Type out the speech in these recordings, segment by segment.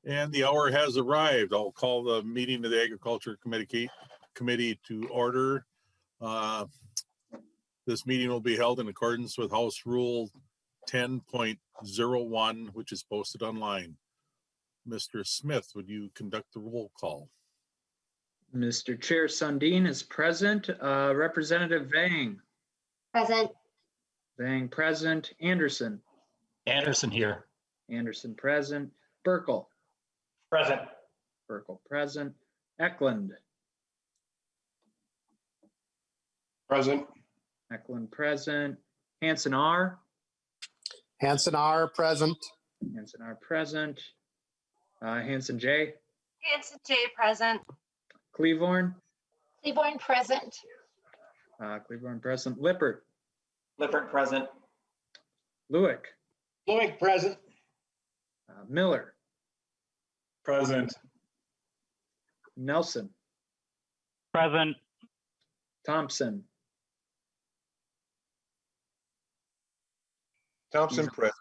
And the hour has arrived. I'll call the meeting of the Agriculture Committee to order. This meeting will be held in accordance with House Rule 10.01, which is posted online. Mr. Smith, would you conduct the roll call? Mr. Chair, Sundin is present. Representative Vang. Present. Vang present. Anderson. Anderson here. Anderson present. Burkle. Present. Burkle present. Eklund. Present. Eklund present. Hanson R. Hanson R. Present. Hanson R present. Hanson J. Hanson J. Present. Cleavorn. Cleavorn present. Cleavorn present. Lippert. Lippert present. Lewick. Lewick present. Miller. Present. Nelson. Present. Thompson. Thompson present.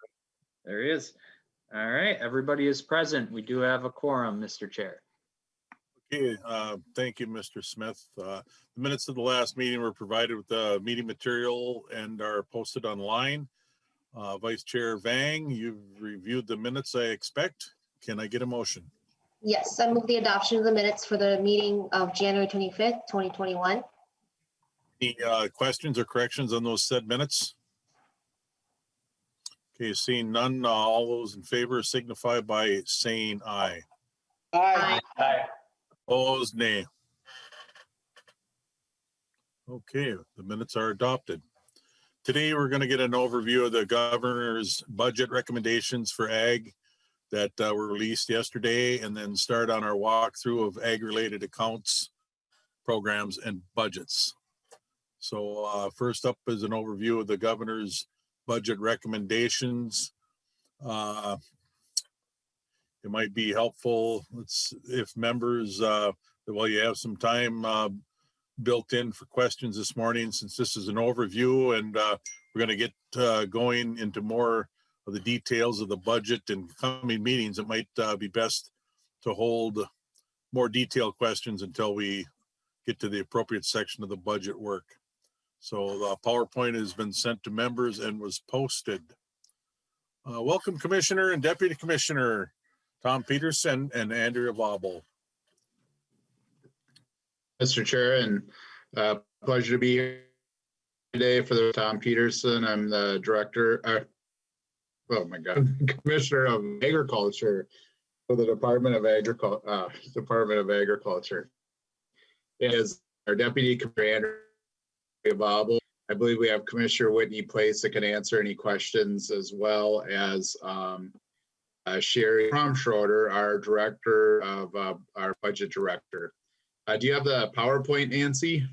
There he is. All right, everybody is present. We do have a quorum, Mr. Chair. Okay, thank you, Mr. Smith. The minutes of the last meeting were provided with the meeting material and are posted online. Vice Chair Vang, you've reviewed the minutes, I expect. Can I get a motion? Yes, I move the adoption of the minutes for the meeting of January 25th, 2021. Any questions or corrections on those said minutes? Okay, seeing none, all those in favor signify by saying aye. Aye. Aye. Opposed, nay. Okay, the minutes are adopted. Today, we're going to get an overview of the governor's budget recommendations for ag that were released yesterday, and then start on our walkthrough of ag-related accounts, programs, and budgets. So first up is an overview of the governor's budget recommendations. It might be helpful if members, while you have some time built in for questions this morning, since this is an overview, and we're going to get going into more of the details of the budget in coming meetings, it might be best to hold more detailed questions until we get to the appropriate section of the budget work. So the PowerPoint has been sent to members and was posted. Welcome, Commissioner and Deputy Commissioner Tom Peterson and Andrea Vobble. Mr. Chair, and pleasure to be here today for the Tom Peterson. I'm the director, Commissioner of Agriculture for the Department of Agriculture. Is our Deputy Commissioner Andrea Vobble. I believe we have Commissioner Whitney Place that can answer any questions, as well as Sherry Schroeder, our director of our budget director. Do you have the PowerPoint, Nancy?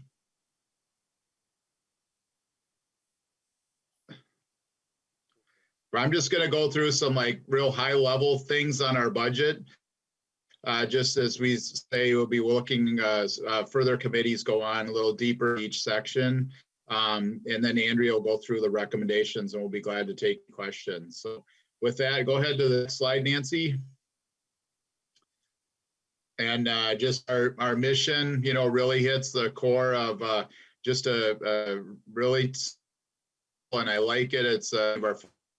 I'm just going to go through some real high level things on our budget. Just as we say, we'll be looking further committees go on a little deeper each section. And then Andrea will go through the recommendations and we'll be glad to take questions. So with that, go ahead to the next slide, Nancy. And just our mission, really hits the core of just a really, and I like it. It's our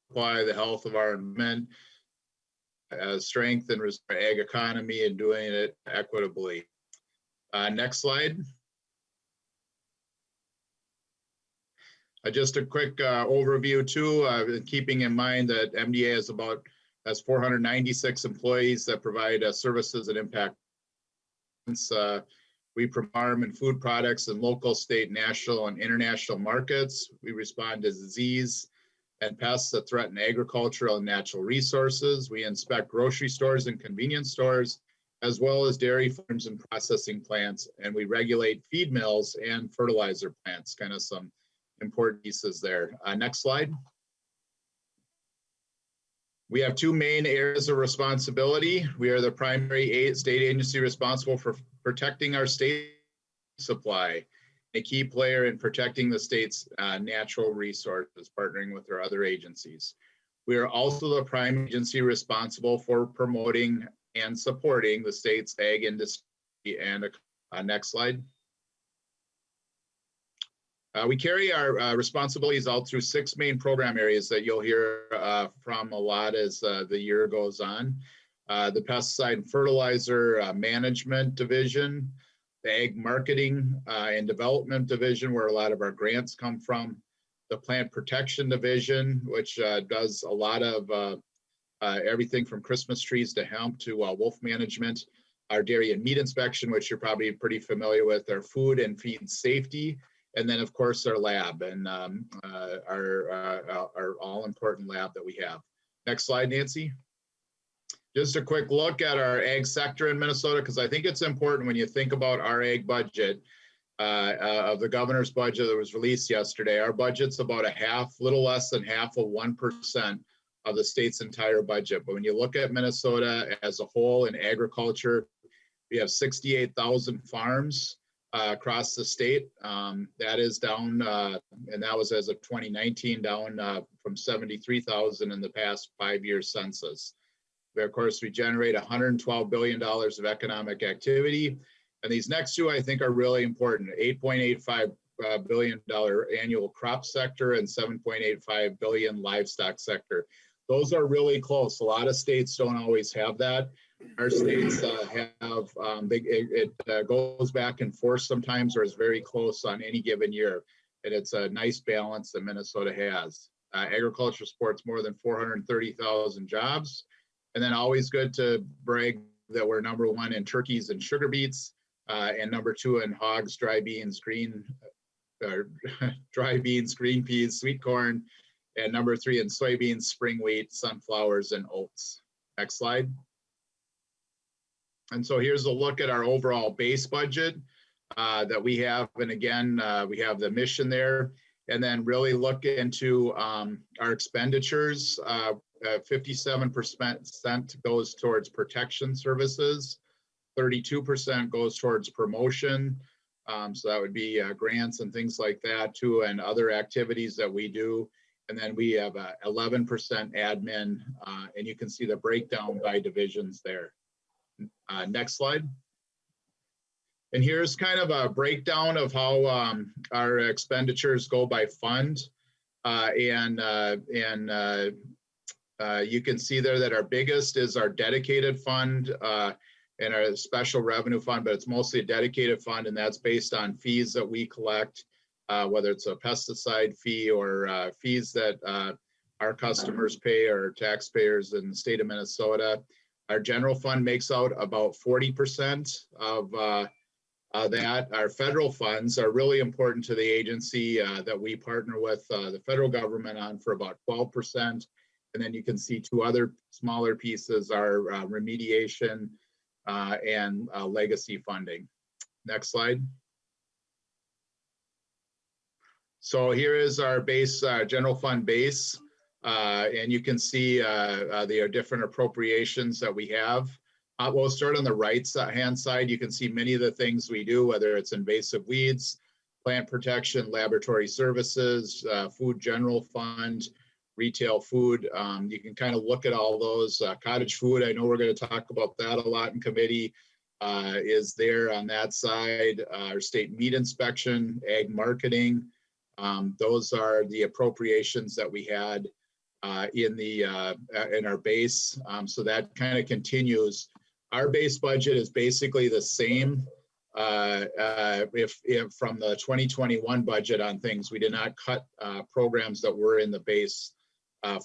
supply, the health of our environment, strength and our ag economy, and doing it equitably. Next slide. Just a quick overview too, keeping in mind that MDA has 496 employees that provide services and impact. We provide farm and food products in local, state, national, and international markets. We respond to disease and pests that threaten agricultural and natural resources. We inspect grocery stores and convenience stores, as well as dairy farms and processing plants. And we regulate feed mills and fertilizer plants, kind of some important pieces there. Next slide. We have two main areas of responsibility. We are the primary state agency responsible for protecting our state supply, a key player in protecting the state's natural resources, partnering with our other agencies. We are also the prime agency responsible for promoting and supporting the state's ag industry. And next slide. We carry our responsibilities out through 6 main program areas that you'll hear from a lot as the year goes on. The pesticide and fertilizer management division, the ag marketing and development division, where a lot of our grants come from, the plant protection division, which does a lot of everything from Christmas trees to hemp to wolf management, our dairy and meat inspection, which you're probably pretty familiar with, our food and feed safety, and then of course our lab and our all important lab that we have. Next slide, Nancy. Just a quick look at our ag sector in Minnesota, because I think it's important when you think about our ag budget of the governor's budget that was released yesterday. Our budget's about little less than half of 1% of the state's entire budget. But when you look at Minnesota as a whole in agriculture, we have 68,000 farms across the state. That is down, and that was as of 2019, down from 73,000 in the past 5-year census. Of course, we generate $112 billion of economic activity. And these next two, I think, are really important. $8.85 billion annual crop sector and $7.85 billion livestock sector. Those are really close. A lot of states don't always have that. Our states have, it goes back and forth sometimes, or is very close on any given year. And it's a nice balance that Minnesota has. Agriculture supports more than 430,000 jobs. And then always good to brag that we're #1 in turkeys and sugar beets, and #2 in hogs, dry beans, green peas, sweet corn, and #3 in soybeans, spring wheat, sunflowers, and oats. Next slide. And so here's a look at our overall base budget that we have. And again, we have the mission there. And then really look into our expenditures. 57% goes towards protection services. 32% goes towards promotion. So that would be grants and things like that too, and other activities that we do. And then we have 11% admin, and you can see the breakdown by divisions there. Next slide. And here's kind of a breakdown of how our expenditures go by fund. You can see there that our biggest is our dedicated fund and our special revenue fund, but it's mostly a dedicated fund, and that's based on fees that we collect, whether it's a pesticide fee or fees that our customers pay or taxpayers in the state of Minnesota. Our general fund makes out about 40% of that. Our federal funds are really important to the agency that we partner with the federal government on for about 12%. And then you can see 2 other smaller pieces are remediation and legacy funding. Next slide. So here is our base, general fund base. And you can see the different appropriations that we have. We'll start on the right hand side. You can see many of the things we do, whether it's invasive weeds, plant protection, laboratory services, food general fund, retail food. You can kind of look at all those. Cottage food, I know we're going to talk about that a lot in committee, is there on that side. Our state meat inspection, ag marketing. Those are the appropriations that we had in our base. So that kind of continues. Our base budget is basically the same if from the 2021 budget on things. We did not cut programs that were in the base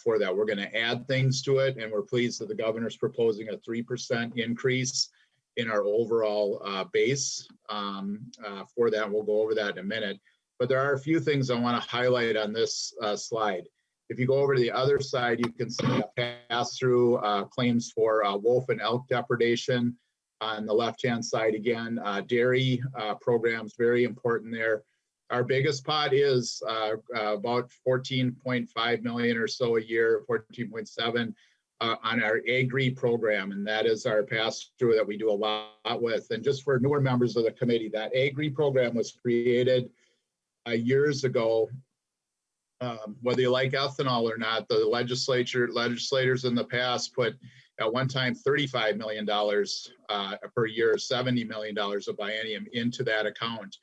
for that. We're going to add things to it, and we're pleased that the governor's proposing a 3% increase in our overall base for that. We'll go over that in a minute. But there are a few things I want to highlight on this slide. If you go over to the other side, you can see a pass-through claims for wolf and elk depredation. On the left-hand side, again, dairy programs, very important there. Our biggest pot is about 14.5 million or so a year, 14.7 on our AURI program, and that is our pass-through that we do a lot with. And just for newer members of the committee, that AURI program was created years ago. Whether you like ethanol or not, the legislators in the past put at one time $35 million per year, $70 million of biennium into that account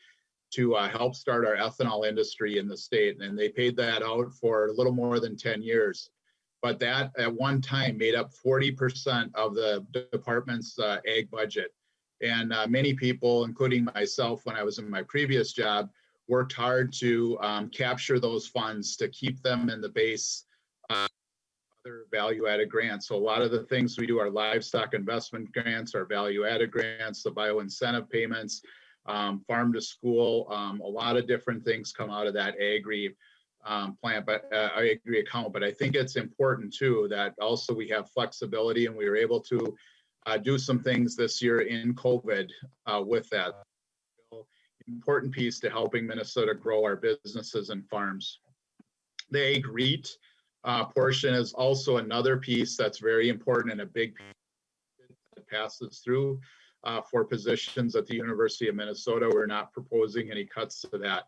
to help start our ethanol industry in the state. And they paid that out for a little more than 10 years. But that at one time made up 40% of the department's ag budget. And many people, including myself when I was in my previous job, worked hard to capture those funds to keep them in the base other value-added grants. So a lot of the things we do are livestock investment grants, our value-added grants, the bio-incentive payments, farm to school, a lot of different things come out of that AURI plant, but AURI account. But I think it's important too that also we have flexibility, and we were able to do some things this year in COVID with that. Important piece to helping Minnesota grow our businesses and farms. The ag REIT portion is also another piece that's very important and a big piece that passes through for positions at the University of Minnesota. We're not proposing any cuts to that.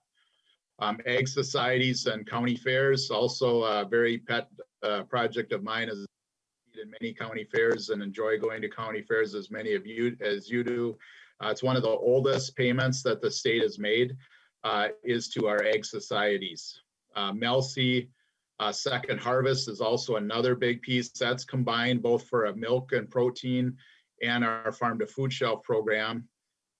Ag societies and county fairs, also a very pet project of mine, is in many county fairs and enjoy going to county fairs as many of you as you do. It's one of the oldest payments that the state has made is to our ag societies. MELC Second Harvest is also another big piece. That's combined both for a milk and protein and our farm to food shelf program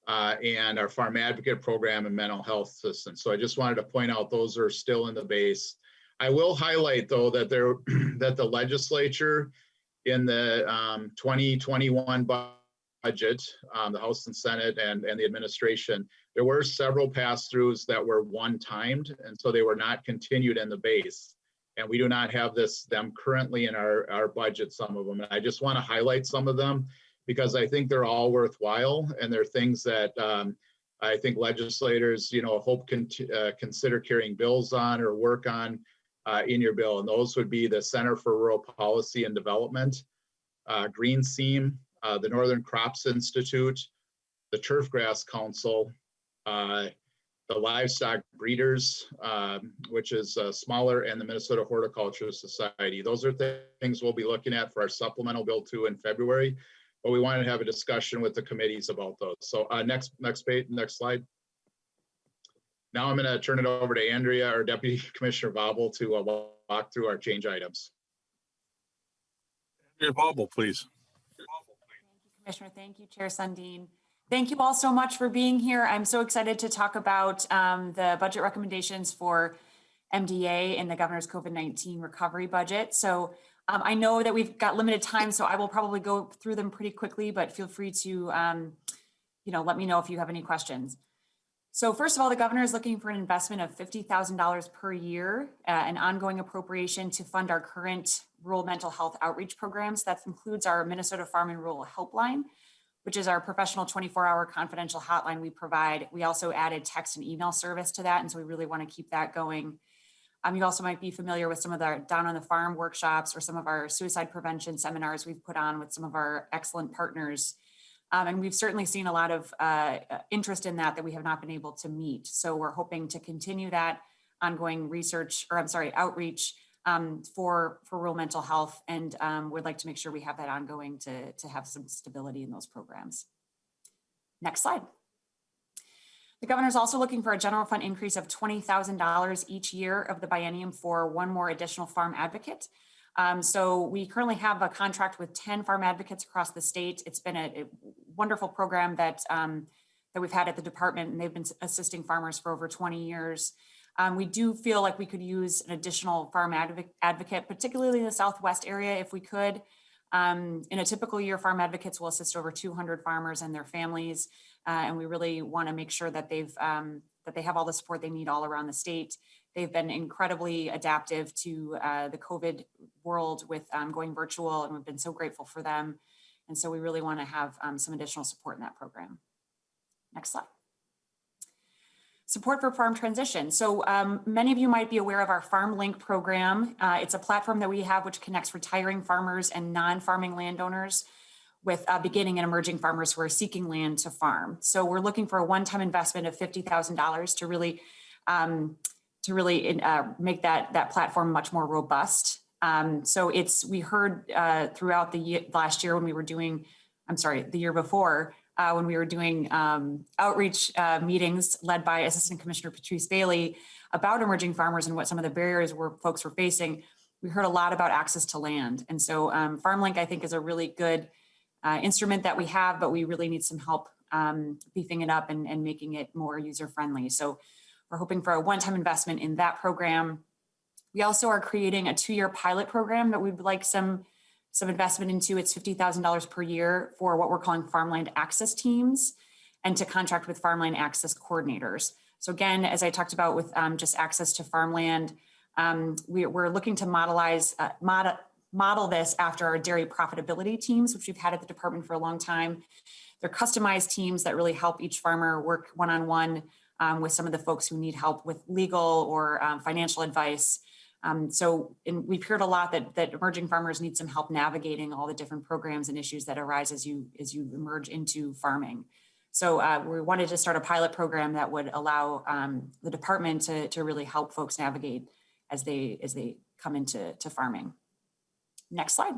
and our farm advocate program and mental health assistance. So I just wanted to point out those are still in the base. I will highlight though that that the legislature in the 2021 budget, the House and Senate and the administration, there were several pass-throughs that were one-timed, and so they were not continued in the base. And we do not have them currently in our budget, some of them. And I just want to highlight some of them because I think they're all worthwhile, and they're things that I think legislators, hope consider carrying bills on or work on in your bill. And those would be the Center for Rural Policy and Development, Green Seam, the Northern Crops Institute, the Turfgrass Council, the Livestock Breeders, which is smaller, and the Minnesota Horticulture Society. Those are things we'll be looking at for our supplemental bill too in February, but we wanted to have a discussion with the committees about those. So next page, next slide. Now I'm going to turn it over to Andrea, our Deputy Commissioner Bobble, to walk through our change items. Andrea Bobble, please. Commissioner. Thank you, Chair Sundin. Thank you all so much for being here. I'm so excited to talk about the budget recommendations for MDA and the governor's COVID-19 recovery budget. So I know that we've got limited time, so I will probably go through them pretty quickly, but feel free to let me know if you have any questions. So first of all, the governor is looking for an investment of $50,000 per year, an ongoing appropriation to fund our current rural mental health outreach programs. That includes our Minnesota Farm and Rural Helpline, which is our professional 24-hour confidential hotline we provide. We also added text and email service to that, and so we really want to keep that going. You also might be familiar with some of the Down on the Farm workshops or some of our suicide prevention seminars we've put on with some of our excellent partners. And we've certainly seen a lot of interest in that we have not been able to meet. So we're hoping to continue that ongoing outreach for rural mental health. And we'd like to make sure we have that ongoing to have some stability in those programs. Next slide. The governor is also looking for a general fund increase of $20,000 each year of the biennium for one more additional farm advocate. So we currently have a contract with 10 farm advocates across the state. It's been a wonderful program that we've had at the department, and they've been assisting farmers for over 20 years. We do feel like we could use an additional farm advocate, particularly in the Southwest area, if we could. In a typical year, farm advocates will assist over 200 farmers and their families, and we really want to make sure that they have all the support they need all around the state. They've been incredibly adaptive to the COVID world with going virtual, and we've been so grateful for them. And so we really want to have some additional support in that program. Next slide. Support for farm transition. So many of you might be aware of our Farm Link program. It's a platform that we have which connects retiring farmers and non-farming landowners with beginning and emerging farmers who are seeking land to farm. So we're looking for a one-time investment of $50,000 to really make that platform much more robust. So we heard throughout the last year when we were doing, the year before, when we were doing outreach meetings led by Assistant Commissioner Patrice Bailey about emerging farmers and what some of the barriers folks were facing. We heard a lot about access to land. And so FarmLink, I think, is a really good instrument that we have, but we really need some help beefing it up and making it more user-friendly. So we're hoping for a one-time investment in that program. We also are creating a 2-year pilot program that we'd like some investment into. It's $50,000 per year for what we're calling farmland access teams and to contract with farmland access coordinators. So again, as I talked about with just access to farmland, we're looking to model this after our dairy profitability teams, which we've had at the department for a long time. They're customized teams that really help each farmer work one-on-one with some of the folks who need help with legal or financial advice. We've heard a lot that emerging farmers need some help navigating all the different programs and issues that arise as you emerge into farming. So we wanted to start a pilot program that would allow the department to really help folks navigate as they come into farming. Next slide.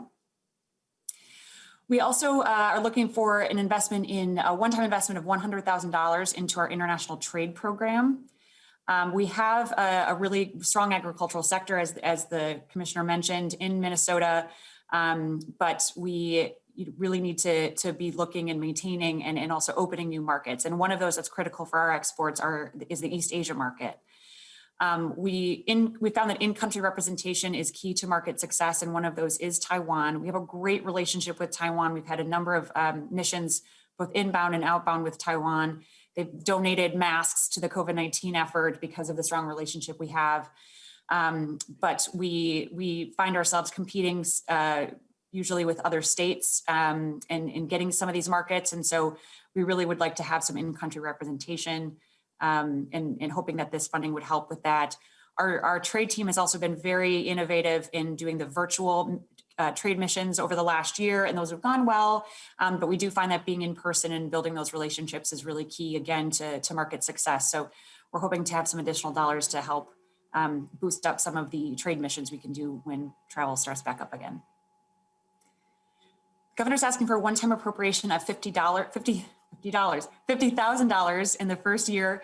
We also are looking for an investment in a one-time investment of $100,000 into our international trade program. We have a really strong agricultural sector, as the commissioner mentioned, in Minnesota, but we really need to be looking and maintaining and also opening new markets. And one of those that's critical for our exports is the East Asia market. We found that in-country representation is key to market success, and one of those is Taiwan. We have a great relationship with Taiwan. We've had a number of missions, both inbound and outbound, with Taiwan. They've donated masks to the COVID-19 effort because of the strong relationship we have. But we find ourselves competing usually with other states and getting some of these markets. And so we really would like to have some in-country representation and hoping that this funding would help with that. Our trade team has also been very innovative in doing the virtual trade missions over the last year, and those have gone well. But we do find that being in person and building those relationships is really key, again, to market success. So we're hoping to have some additional dollars to help boost up some of the trade missions we can do when travel starts back up again. Governor's asking for a one-time appropriation of $50,000 in the first year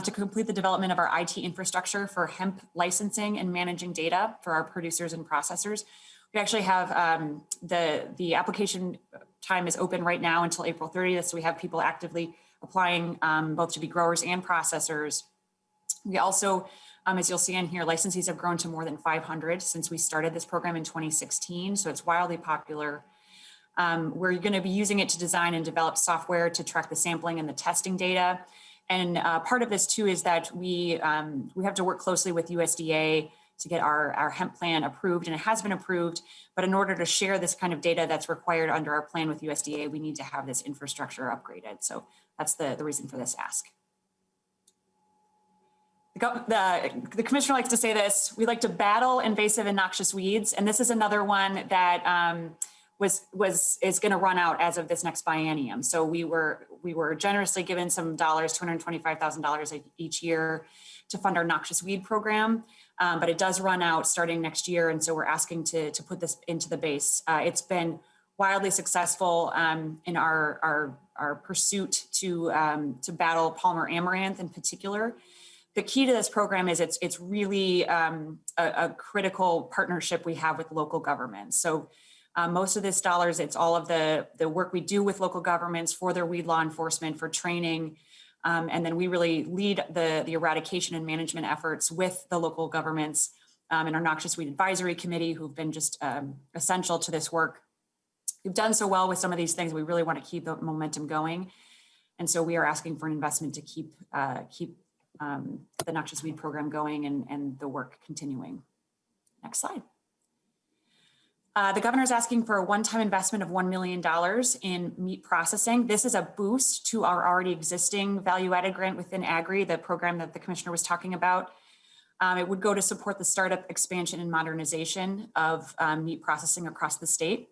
to complete the development of our IT infrastructure for hemp licensing and managing data for our producers and processors. We actually have the application time is open right now until April 30th. So we have people actively applying both to be growers and processors. We also, as you'll see in here, licensees have grown to more than 500 since we started this program in 2016. So it's wildly popular. We're going to be using it to design and develop software to track the sampling and the testing data. And part of this too is that we have to work closely with USDA to get our hemp plan approved, and it has been approved. But in order to share this kind of data that's required under our plan with USDA, we need to have this infrastructure upgraded. So that's the reason for this ask. The commissioner likes to say this: we like to battle invasive and noxious weeds, and this is another one that is going to run out as of this next biennium. So we were generously given some dollars, $225,000 each year, to fund our noxious weed program, but it does run out starting next year, and so we're asking to put this into the base. It's been wildly successful in our pursuit to battle Palmer amaranth in particular. The key to this program is it's really a critical partnership we have with local governments. So most of this dollars, it's all of the work we do with local governments for their weed law enforcement, for training, and then we really lead the eradication and management efforts with the local governments in our Noxious Weed Advisory Committee, who've been just essential to this work. We've done so well with some of these things. We really want to keep the momentum going. And so we are asking for an investment to keep the Noxious Weed program going and the work continuing. Next slide. The governor is asking for a one-time investment of $1 million in meat processing. This is a boost to our already existing value-added grant within AGRI, the program that the commissioner was talking about. It would go to support the startup, expansion, and modernization of meat processing across the state.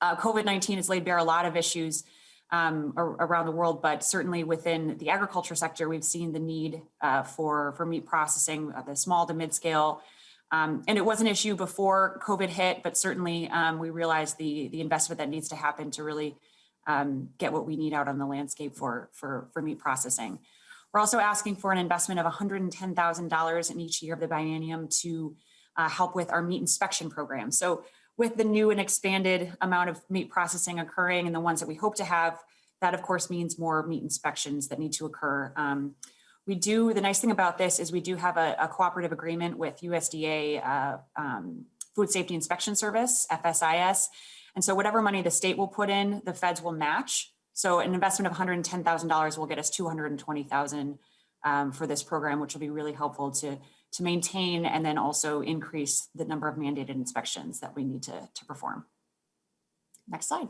COVID-19 has laid bare a lot of issues around the world, but certainly within the agriculture sector, we've seen the need for meat processing, the small to mid-scale And it was an issue before COVID hit, but certainly we realized the investment that needs to happen to really get what we need out on the landscape for meat processing. We're also asking for an investment of $110,000 in each year of the biennium to help with our meat inspection program. So with the new and expanded amount of meat processing occurring and the ones that we hope to have, that of course means more meat inspections that need to occur. The nice thing about this is we do have a cooperative agreement with USDA Food Safety Inspection Service, FSIS. And so whatever money the state will put in, the feds will match. So an investment of $110,000 will get us $220,000 for this program, which will be really helpful to maintain and then also increase the number of mandated inspections that we need to perform. Next slide.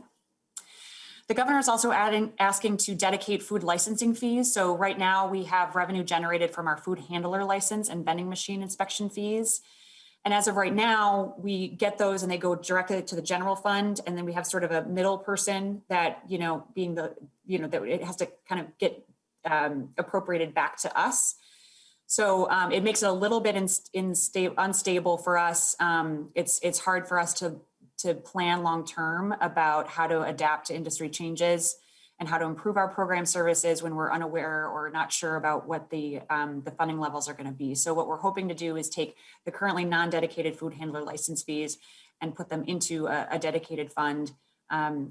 The governor is also asking to dedicate food licensing fees. So right now we have revenue generated from our food handler license and vending machine inspection fees. And as of right now, we get those and they go directly to the general fund. And then we have sort of a middle person that, being that it has to kind of get appropriated back to us. So it makes it a little bit unstable for us. It's hard for us to plan long-term about how to adapt to industry changes and how to improve our program services when we're unaware or not sure about what the funding levels are going to be. So what we're hoping to do is take the currently non-dedicated food handler license fees and put them into a dedicated fund,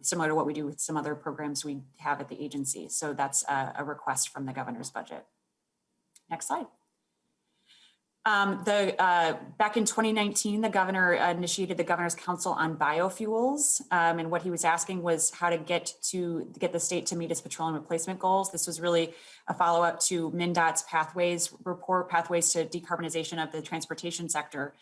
similar to what we do with some other programs we have at the agency. So that's a request from the governor's budget. Next slide. Back in 2019, the governor initiated the Governor's Council on Biofuels, and what he was asking was how to get the state to meet its petroleum replacement goals. This was really a follow-up to MnDOT's Pathways report, Pathways to Decarbonization of the Transportation Sector.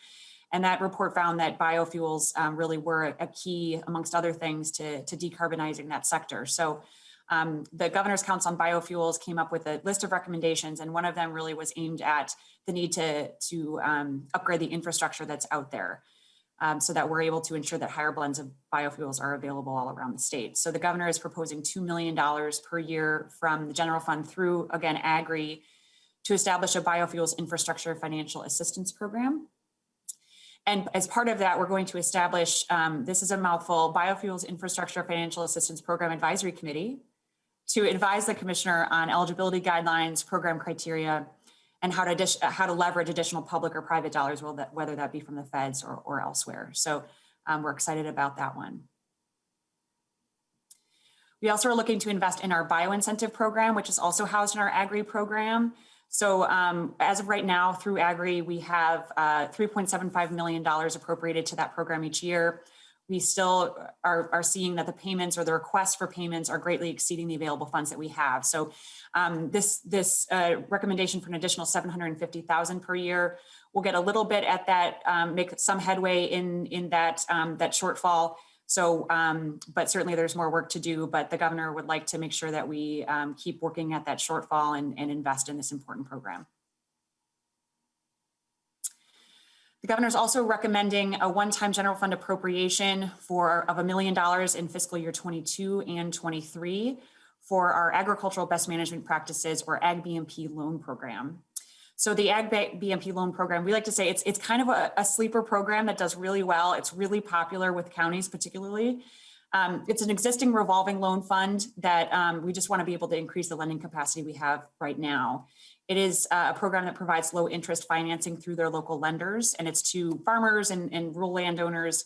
And that report found that biofuels really were a key, amongst other things, to decarbonizing that sector. So the Governor's Council on Biofuels came up with a list of recommendations, and one of them really was aimed at the need to upgrade the infrastructure that's out there so that we're able to ensure that higher blends of biofuels are available all around the state. So the governor is proposing $2 million per year from the general fund through, again, AURI, to establish a biofuels infrastructure financial assistance program. And as part of that, we're going to establish, this is a mouthful, Biofuels Infrastructure Financial Assistance Program Advisory Committee to advise the commissioner on eligibility guidelines, program criteria, and how to leverage additional public or private dollars, whether that be from the feds or elsewhere. So we're excited about that one. We also are looking to invest in our bioincentive program, which is also housed in our AURI program. So as of right now, through AURI, we have $3.75 million appropriated to that program each year. We still are seeing that the payments or the requests for payments are greatly exceeding the available funds that we have. So this recommendation for an additional $750,000 per year will get a little bit at that, make some headway in that shortfall. So, but certainly there's more work to do, but the governor would like to make sure that we keep working at that shortfall and invest in this important program. The governor is also recommending a one-time general fund appropriation of $1 million in fiscal year 22 and 23 for our agricultural best management practices or Ag BMP loan program. So the Ag BMP loan program, we like to say it's kind of a sleeper program that does really well. It's really popular with counties particularly. It's an existing revolving loan fund that we just want to be able to increase the lending capacity we have right now. It is a program that provides low interest financing through their local lenders, and it's to farmers and rural landowners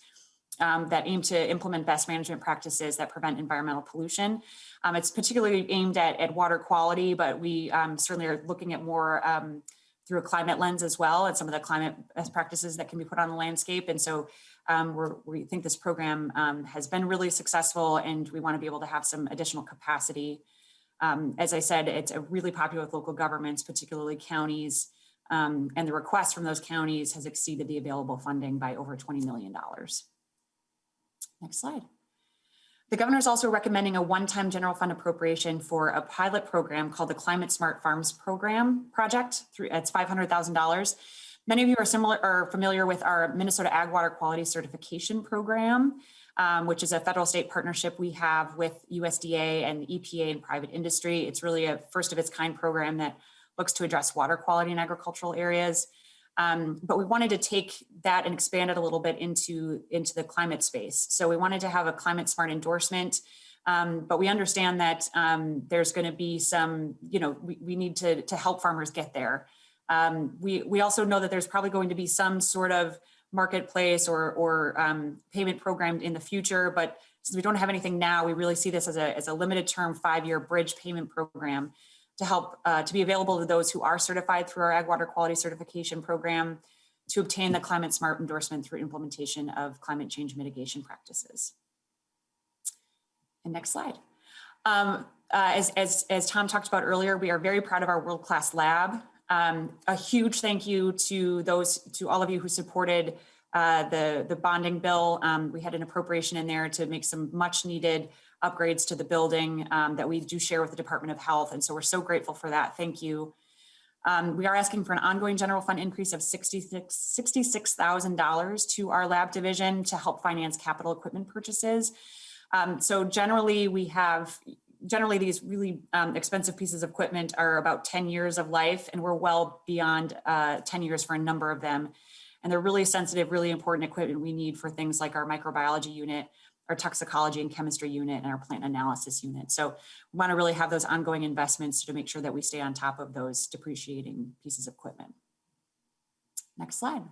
that aim to implement best management practices that prevent environmental pollution. It's particularly aimed at water quality, but we certainly are looking at more through a climate lens as well, and some of the climate best practices that can be put on the landscape. And so we think this program has been really successful, and we want to be able to have some additional capacity. As I said, it's really popular with local governments, particularly counties, and the request from those counties has exceeded the available funding by over $20 million. Next slide. The governor is also recommending a one-time general fund appropriation for a pilot program called the Climate Smart Farms Program project. It's $500,000. Many of you are familiar with our Minnesota Ag Water Quality Certification Program, which is a federal state partnership we have with USDA and EPA and private industry. It's really a first of its kind program that looks to address water quality in agricultural areas. But we wanted to take that and expand it a little bit into the climate space. So we wanted to have a climate smart endorsement, but we understand that there's going to be some, we need to help farmers get there. We also know that there's probably going to be some sort of marketplace or payment program in the future, but since we don't have anything now, we really see this as a limited term 5-year bridge payment program to help to be available to those who are certified through our Ag Water Quality Certification Program to obtain the climate smart endorsement through implementation of climate change mitigation practices. And next slide. As Tom talked about earlier, we are very proud of our world-class lab. A huge thank you to all of you who supported the bonding bill. We had an appropriation in there to make some much needed upgrades to the building that we do share with the Department of Health. And so we're so grateful for that. Thank you. We are asking for an ongoing general fund increase of $66,000 to our lab division to help finance capital equipment purchases. So generally these really expensive pieces of equipment are about 10 years of life, and we're well beyond 10 years for a number of them. And they're really sensitive, really important equipment we need for things like our microbiology unit, our toxicology and chemistry unit, and our plant analysis unit. So we want to really have those ongoing investments to make sure that we stay on top of those depreciating pieces of equipment. Next slide.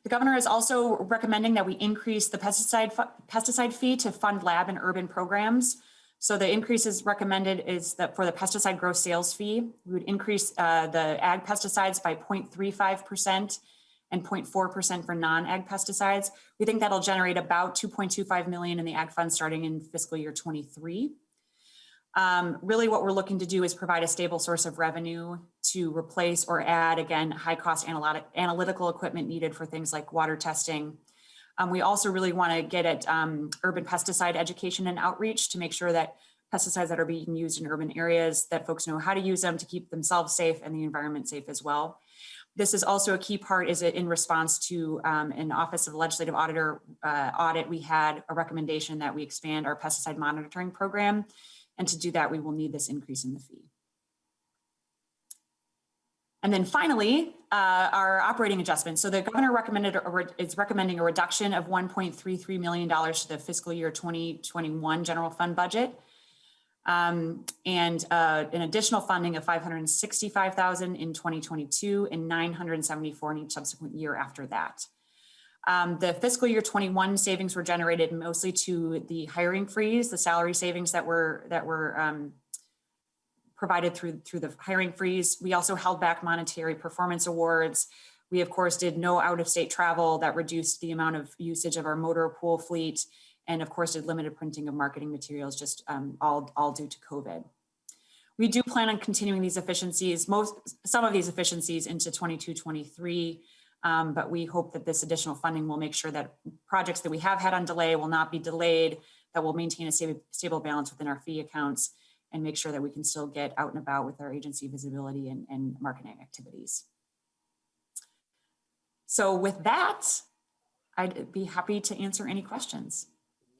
The governor is also recommending that we increase the pesticide fee to fund lab and urban programs. So the increase is recommended is that for the pesticide gross sales fee, we would increase the ag pesticides by 0.35% and 0.4% for non-ag pesticides. We think that'll generate about $2.25 million in the ag fund starting in fiscal year 23. Really what we're looking to do is provide a stable source of revenue to replace or add, again, high cost analytical equipment needed for things like water testing. We also really want to get at urban pesticide education and outreach to make sure that pesticides that are being used in urban areas, that folks know how to use them to keep themselves safe and the environment safe as well. This is also a key part is in response to an Office of the Legislative Auditor audit. We had a recommendation that we expand our pesticide monitoring program. And to do that, we will need this increase in the fee. And then finally, our operating adjustments. So the governor is recommending a reduction of $1.33 million to the fiscal year 2021 general fund budget. And an additional funding of $565,000 in 2022 and $974 in each subsequent year after that. The fiscal year 21 savings were generated mostly to the hiring freeze, the salary savings that were provided through the hiring freeze. We also held back monetary performance awards. We of course did no out-of-state travel that reduced the amount of usage of our motor pool fleet, and of course did limited printing of marketing materials, just all due to COVID. We do plan on continuing these efficiencies, some of these efficiencies into 22-23. But we hope that this additional funding will make sure that projects that we have had on delay will not be delayed, that will maintain a stable balance within our fee accounts and make sure that we can still get out and about with our agency visibility and marketing activities. So with that, I'd be happy to answer any questions.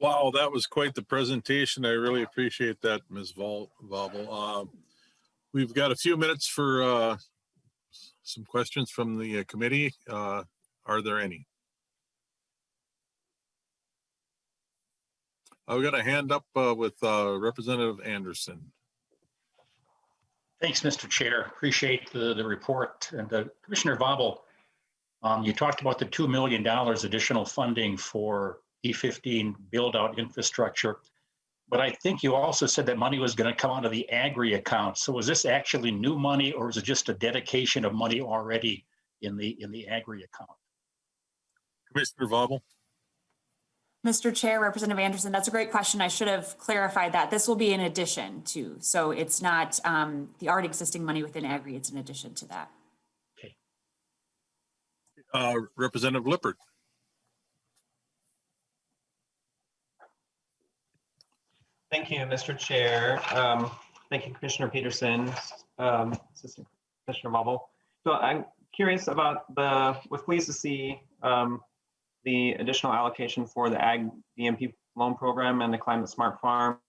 Wow, that was quite the presentation. I really appreciate that, Ms. Vobel. We've got a few minutes for some questions from the committee. Are there any? I've got a hand up with Representative Anderson. Thanks, Mr. Chair. Appreciate the report. And Commissioner Vobel, you talked about the $2 million additional funding for E15 build out infrastructure, but I think you also said that money was going to come out of the AGRI account. So was this actually new money, or is it just a dedication of money already in the AGRI account? Commissioner Vobel. Mr. Chair, Representative Anderson, that's a great question. I should have clarified that. This will be in addition to, so it's not the already existing money within AGRI, it's in addition to that. Okay. Representative Lippert. Thank you, Mr. Chair. Thank you, Commissioner Peterson, Assistant Commissioner Vobel. So I'm curious about was pleased to see the additional allocation for the Ag DMP loan program and the Climate Smart Farms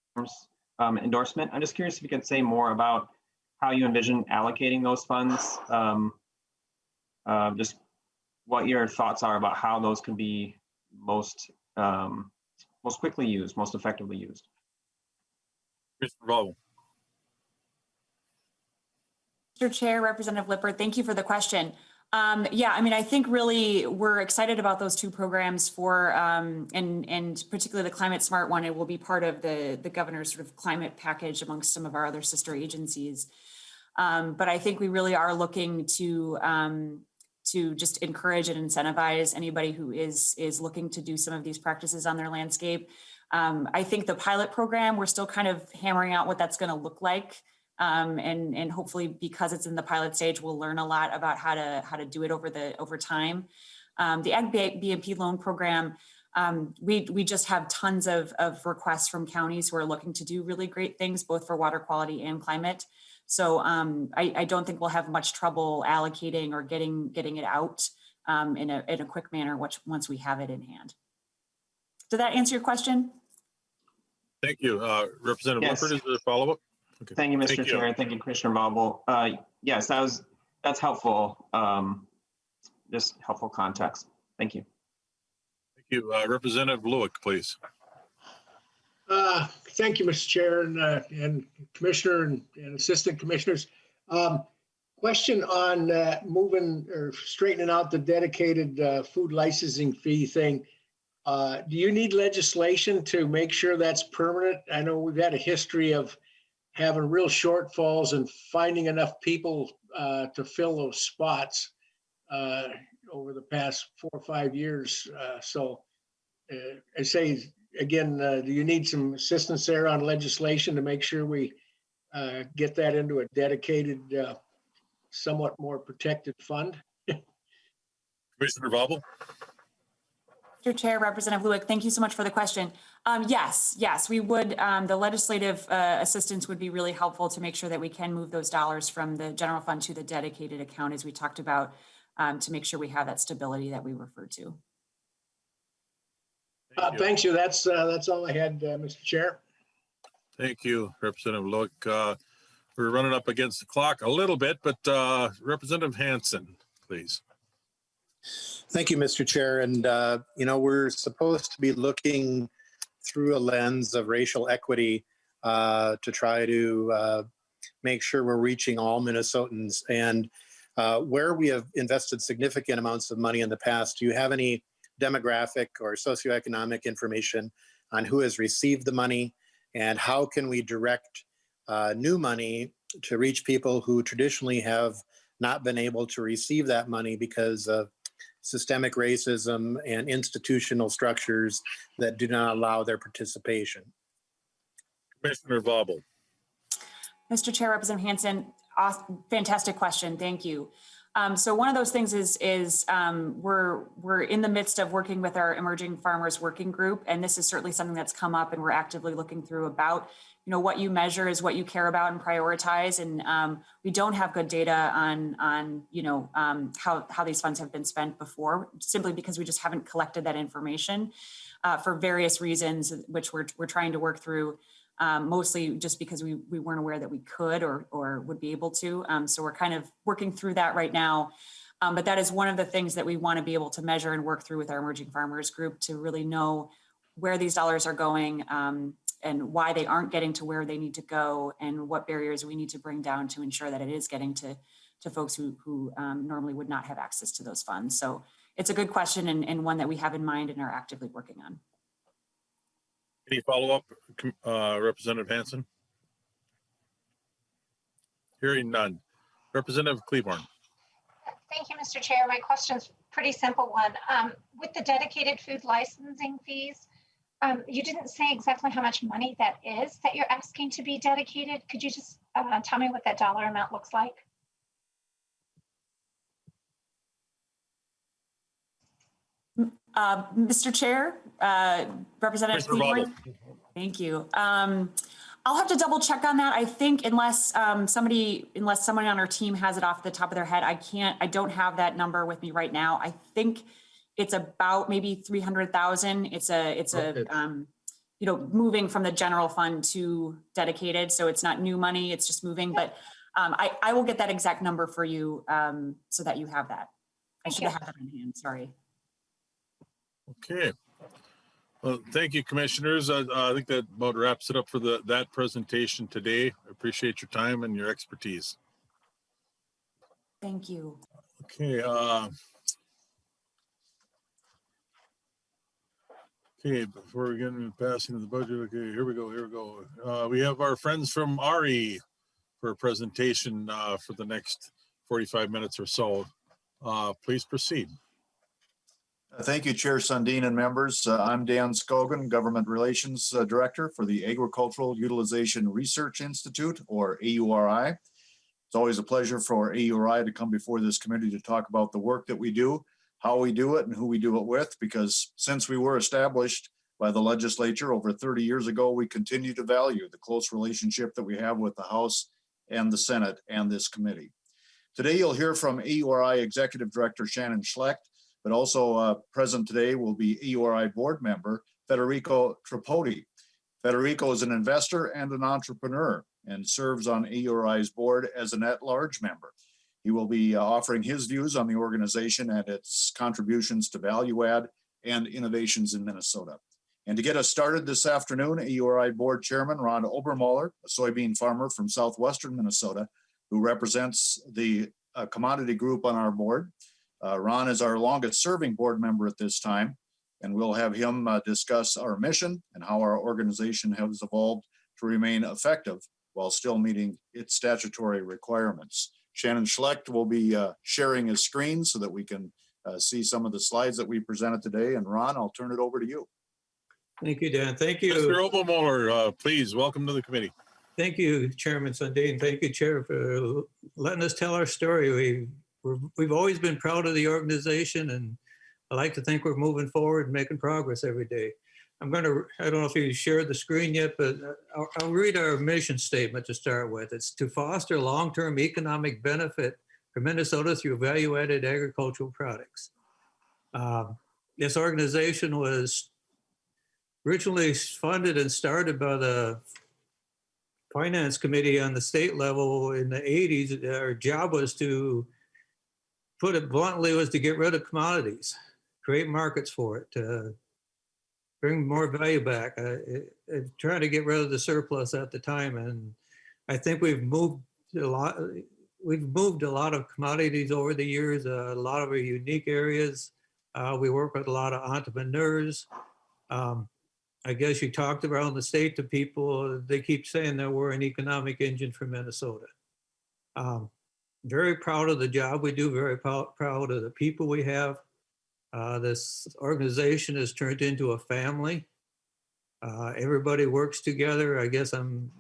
endorsement. I'm just curious if you could say more about how you envision allocating those funds. Just what your thoughts are about how those can be most quickly used, most effectively used. Mr. Vogel. Mr. Chair, Representative Lippert, thank you for the question. Yeah, I mean, I think really we're excited about those two programs for, and particularly the Climate Smart one. It will be part of the governor's sort of climate package amongst some of our other sister agencies. But I think we really are looking to just encourage and incentivize anybody who is looking to do some of these practices on their landscape. I think the pilot program, we're still kind of hammering out what that's going to look like. And hopefully because it's in the pilot stage, we'll learn a lot about how to do it over time. The Ag BMP loan program, we just have tons of requests from counties who are looking to do really great things, both for water quality and climate. So I don't think we'll have much trouble allocating or getting it out in a quick manner once we have it in hand. Did that answer your question? Thank you. Representative Yes. Lippert, is there a follow-up? Okay. Thank you, Mr. Chair. Thank you, Commissioner Marble. Yes, that's helpful. Just helpful context. Thank you. Thank you. Representative Lewick, please. Thank you, Mr. Chair and Commissioner and Assistant Commissioners. Question on moving or straightening out the dedicated food licensing fee thing. Do you need legislation to make sure that's permanent? I know we've had a history of having real shortfalls and finding enough people to fill those spots over the past 4 or 5 years. So I say, again, do you need some assistance there on legislation to make sure we get that into a dedicated, somewhat more protected fund? Commissioner Vogel. Mr. Chair, Representative Lewick, thank you so much for the question. Yes, we would. The legislative assistance would be really helpful to make sure that we can move those dollars from the general fund to the dedicated account, as we talked about, to make sure we have that stability that we referred to. Thank you. That's all I had, Mr. Chair. Thank you, Representative Lewick. We're running up against the clock a little bit, but Representative Hansen, please. Thank you, Mr. Chair. And, we're supposed to be looking through a lens of racial equity to try to make sure we're reaching all Minnesotans. And where we have invested significant amounts of money in the past, do you have any demographic or socioeconomic information on who has received the money, and how can we direct new money to reach people who traditionally have not been able to receive that money because of systemic racism and institutional structures that do not allow their participation? Commissioner Vogel. Mr. Chair, Representative Hansen, fantastic question. Thank you. So one of those things is we're in the midst of working with our Emerging Farmers Working Group, and this is certainly something that's come up, and we're actively looking through about, what you measure is what you care about and prioritize. And we don't have good data on how these funds have been spent before, simply because we just haven't collected that information for various reasons, which we're trying to work through. Mostly just because we weren't aware that we could or would be able to. So we're kind of working through that right now. But that is one of the things that we want to be able to measure and work through with our Emerging Farmers Group to really know where these dollars are going and why they aren't getting to where they need to go, and what barriers we need to bring down to ensure that it is getting to folks who normally would not have access to those funds. So it's a good question and one that we have in mind and are actively working on. Any follow-up, Representative Hansen? Hearing none. Representative Cleburne. Thank you, Mr. Chair. My question's pretty simple one. With the dedicated food licensing fees, you didn't say exactly how much money that is that you're asking to be dedicated. Could you just tell me what that dollar amount looks like? Mr. Chair, Representative Cleburne. Thank you. I'll have to double check on that. I think unless someone on our team has it off the top of their head, I don't have that number with me right now. I think it's about maybe 300,000. It's moving from the general fund to dedicated. So it's not new money, it's just moving. But I will get that exact number for you so that you have that. I should have had that on hand, sorry. Okay. Well, thank you, commissioners. I think that about wraps it up for that presentation today. I appreciate your time and your expertise. Thank you. Okay. Okay, before we get into passing of the budget, okay, here we go. We have our friends from AURI for a presentation for the next 45 minutes or so. Please proceed. Thank you, Chair Sundin and members. I'm Dan Scogan, Government Relations Director for the Agricultural Utilization Research Institute, or AURI. It's always a pleasure for AURI to come before this committee to talk about the work that we do, how we do it, and who we do it with, because since we were established by the legislature over 30 years ago, we continue to value the close relationship that we have with the House and the Senate and this committee. Today, you'll hear from AURI Executive Director Shannon Schlecht, but also present today will be AURI board member Federico Tripodi. Federico is an investor and an entrepreneur and serves on AURI's board as an at-large member. He will be offering his views on the organization and its contributions to value add and innovations in Minnesota. And to get us started this afternoon, AURI board chairman Ron Obermoller, a soybean farmer from southwestern Minnesota, who represents the commodity group on our board. Ron is our longest serving board member at this time, and we'll have him discuss our mission and how our organization has evolved to remain effective while still meeting its statutory requirements. Shannon Schlecht will be sharing his screen so that we can see some of the slides that we presented today. And Ron, I'll turn it over to you. Thank you, Dan. Thank you. Mr. Obermoller, please welcome to the committee. Thank you, Chairman Sundin. Thank you, Chair, for letting us tell our story. We've always been proud of the organization, and I like to think we're moving forward and making progress every day. I don't know if you shared the screen yet, but I'll read our mission statement to start with. It's to foster long-term economic benefit for Minnesota through value-added agricultural products. This organization was originally funded and started by the Finance Committee on the state level in the 80s. Our job was to, put it bluntly, was to get rid of commodities, create markets for it, bring more value back, trying to get rid of the surplus at the time. And I think we've moved a lot. We've moved a lot of commodities over the years, a lot of our unique areas. We work with a lot of entrepreneurs. I guess you talked around the state to people, they keep saying that we're an economic engine for Minnesota. Very proud of the job we do, very proud of the people we have. This organization has turned into a family. Everybody works together. I guess I'm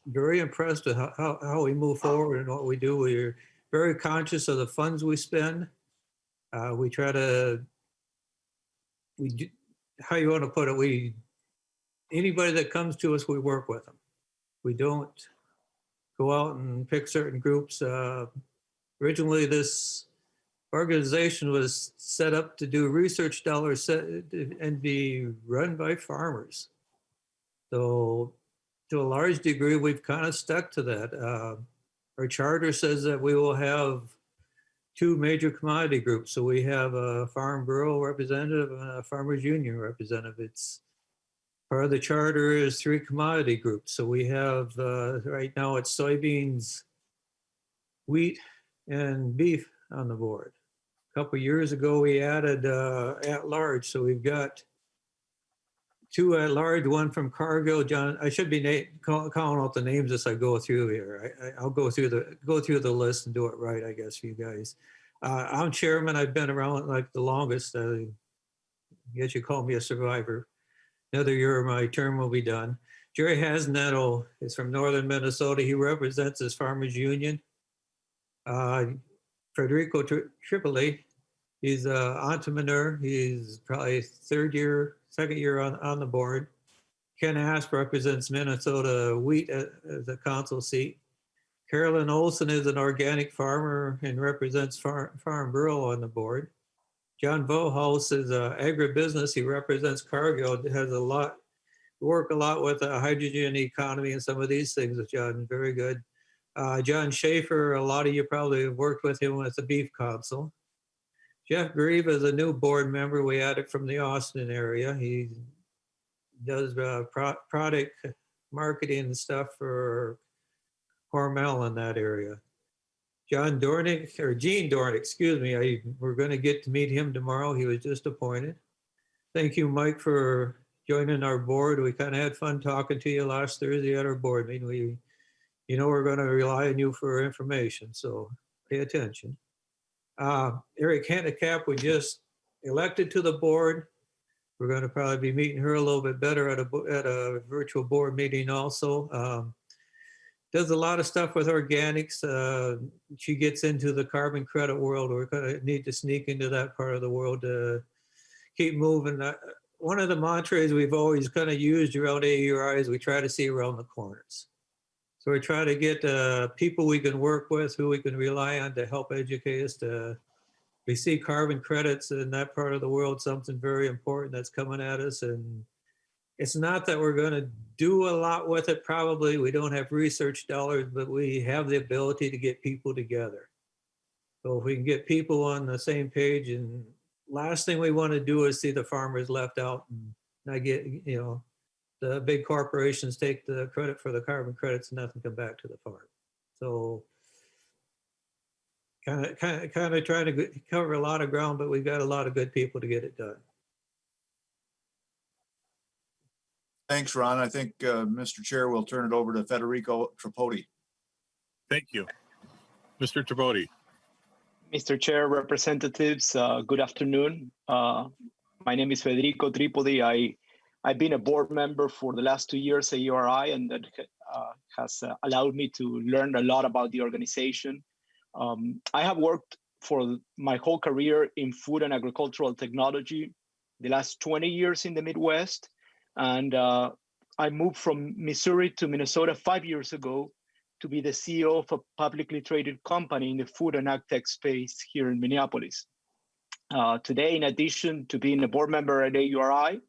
very impressed with how we move forward and what we do. We're very conscious of the funds we spend. We try to, how you want to put it, anybody that comes to us, we work with them. We don't go out and pick certain groups. Originally, this organization was set up to do research dollars and be run by farmers. So to a large degree, we've kind of stuck to that. Our charter says that we will have two major commodity groups. So we have a Farm Bureau representative and a Farmers Union representative. It's part of the charter is 3 commodity groups. So we have, right now it's soybeans, wheat, and beef on the board. A couple of years ago, we added at-large. So we've got 2 at-large, one from Cargill. John, I should be calling out the names as I go through here. I'll go through the list and do it right, I guess, for you guys. I'm chairman. I've been around like the longest. I guess you call me a survivor. Another year, my term will be done. Jerry Hasnetto is from northern Minnesota. He represents his Farmers Union. Federico Tripoli, he's an entrepreneur. He's probably second year on the board. Ken Asp represents Minnesota Wheat as a council seat. Carolyn Olson is an organic farmer and represents Farm Bureau on the board. John Vohaus is an agribusiness. He represents Cargill. Has work a lot with the hydrogen economy and some of these things with John. Very good. John Schaefer, a lot of you probably have worked with him with the Beef Council. Jeff Grieve is a new board member. We added from the Austin area. He does product marketing and stuff for Hormel in that area. Gene Dornick, excuse me. We're going to get to meet him tomorrow. He was just appointed. Thank you, Mike, for joining our board. We kind of had fun talking to you last Thursday at our board meeting. We're going to rely on you for information, so pay attention. Eric Handicap, we just elected to the board. We're going to probably be meeting her a little bit better at a virtual board meeting also. Does a lot of stuff with organics. She gets into the carbon credit world. We're going to need to sneak into that part of the world to keep moving. One of the mantras we've always kind of used around AURI is we try to see around the corners. So we try to get people we can work with, who we can rely on to help educate us. We see carbon credits in that part of the world, something very important that's coming at us. And it's not that we're going to do a lot with it, probably. We don't have research dollars, but we have the ability to get people together. So if we can get people on the same page, and last thing we want to do is see the farmers left out and not get, the big corporations take the credit for the carbon credits and nothing come back to the farm. So kind of trying to cover a lot of ground, but we've got a lot of good people to get it done. Thanks, Ron. I think, Mr. Chair, we'll turn it over to Federico Tripodi. Thank you. Mr. Tripodi. Mr. Chair, representatives, good afternoon. My name is Federico Tripodi. I've been a board member for the last 2 years at AURI, and that has allowed me to learn a lot about the organization. I have worked for my whole career in food and agricultural technology, the last 20 years in the Midwest. And I moved from Missouri to Minnesota 5 years ago to be the CEO of a publicly traded company in the food and ag tech space here in Minneapolis. Today, in addition to being a board member at AURI,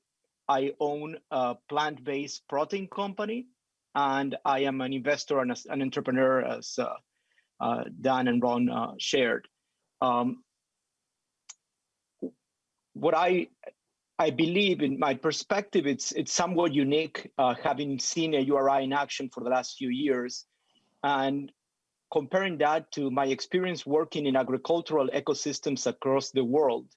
I own a plant-based protein company, and I am an investor and an entrepreneur, as Dan and Ron shared. What I believe, in my perspective, it's somewhat unique, having seen AURI in action for the last few years, and comparing that to my experience working in agricultural ecosystems across the world.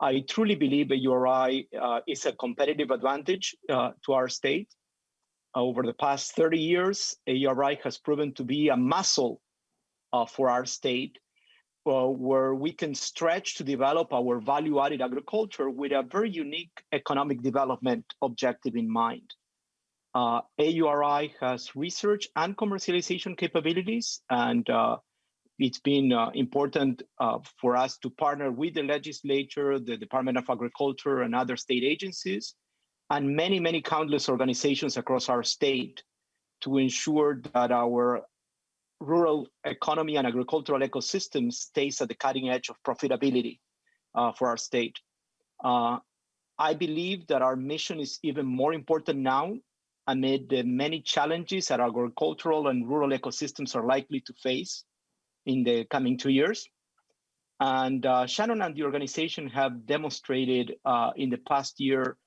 I truly believe AURI is a competitive advantage to our state. Over the past 30 years, AURI has proven to be a muscle for our state, where we can stretch to develop our value-added agriculture with a very unique economic development objective in mind. AURI has research and commercialization capabilities, and it's been important for us to partner with the legislature, the Department of Agriculture, and other state agencies, and many, many countless organizations across our state to ensure that our rural economy and agricultural ecosystem stays at the cutting edge of profitability for our state. I believe that our mission is even more important now amid the many challenges that agricultural and rural ecosystems are likely to face in the coming 2 years. And Shannon and the organization have demonstrated in the past year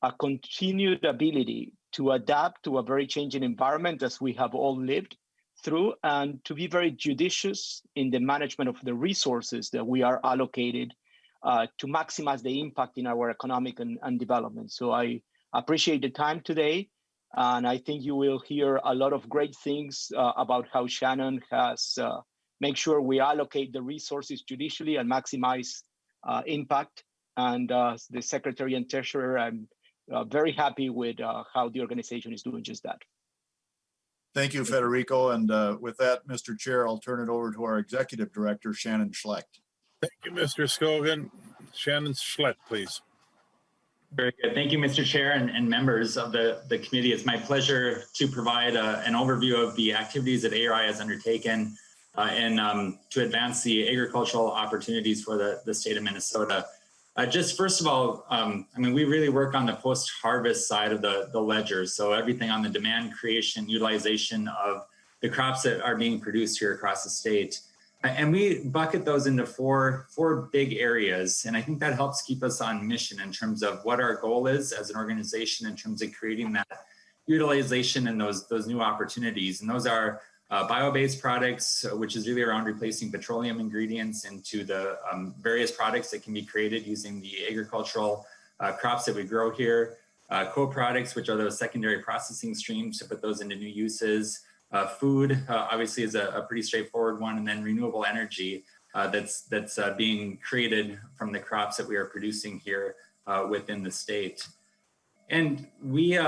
a continued ability to adapt to a very changing environment, as we have all lived through, and to be very judicious in the management of the resources that we are allocated to maximize the impact in our economic and development. So I appreciate the time today, and I think you will hear a lot of great things about how Shannon has make sure we allocate the resources judicially and maximize impact. And the Secretary and Treasurer, I'm very happy with how the organization is doing just that. Thank you, Federico. And with that, Mr. Chair, I'll turn it over to our Executive Director, Shannon Schlecht. Thank you, Mr. Scogan. Shannon Schlecht, please. Very good. Thank you, Mr. Chair and members of the committee. It's my pleasure to provide an overview of the activities that AURI has undertaken and to advance the agricultural opportunities for the state of Minnesota. Just first of all, we really work on the post-harvest side of the ledger. So everything on the demand creation, utilization of the crops that are being produced here across the state. And we bucket those into four big areas. And I think that helps keep us on mission in terms of what our goal is as an organization in terms of creating that utilization and those new opportunities. And those are bio-based products, which is really around replacing petroleum ingredients into the various products that can be created using the agricultural crops that we grow here. Co-products, which are those secondary processing streams to put those into new uses. Food, obviously, is a pretty straightforward one, and then renewable energy that's being created from the crops that we are producing here within the state. And we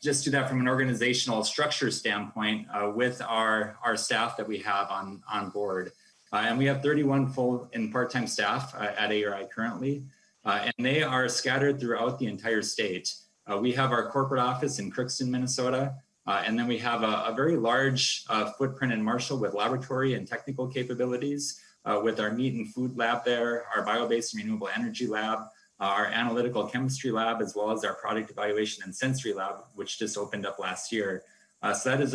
just do that from an organizational structure standpoint with our staff that we have on board. And we have 31 full and part-time staff at AURI currently, and they are scattered throughout the entire state. We have our corporate office in Crookston, Minnesota. And then we have a very large footprint in Marshall with laboratory and technical capabilities with our meat and food lab there, our bio-based and renewable energy lab, our analytical chemistry lab, as well as our product evaluation and sensory lab, which just opened up last year. So that is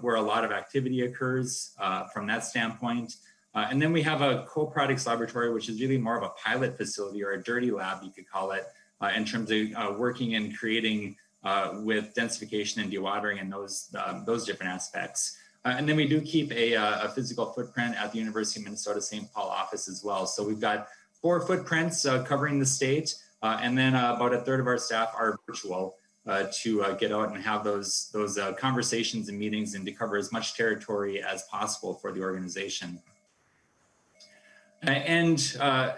where a lot of activity occurs from that standpoint. And then we have a co-products laboratory, which is really more of a pilot facility or a dirty lab, you could call it, in terms of working and creating with densification and dewatering and those different aspects. And then we do keep a physical footprint at the University of Minnesota St. Paul office as well. So we've got 4 footprints covering the state, and then about a third of our staff are virtual to get out and have those conversations and meetings and to cover as much territory as possible for the organization. And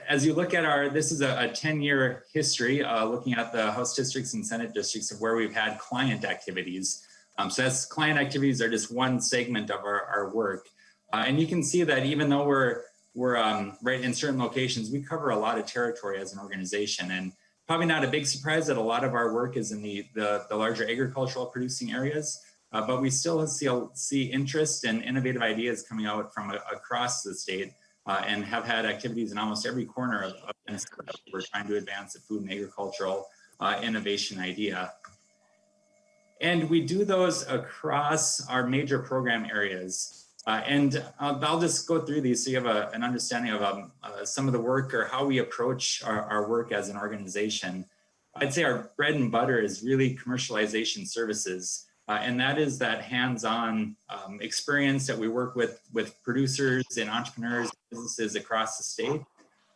as you look at this is a 10-year history looking at the House districts and Senate districts of where we've had client activities. So that's client activities are just one segment of our work. And you can see that even though we're right in certain locations, we cover a lot of territory as an organization. And probably not a big surprise that a lot of our work is in the larger agricultural producing areas, but we still see interest and innovative ideas coming out from across the state. And have had activities in almost every corner of Minnesota. We're trying to advance the food and agricultural innovation idea. And we do those across our major program areas. And I'll just go through these so you have an understanding of some of the work or how we approach our work as an organization. I'd say our bread and butter is really commercialization services. And that is that hands-on experience that we work with producers and entrepreneurs, businesses across the state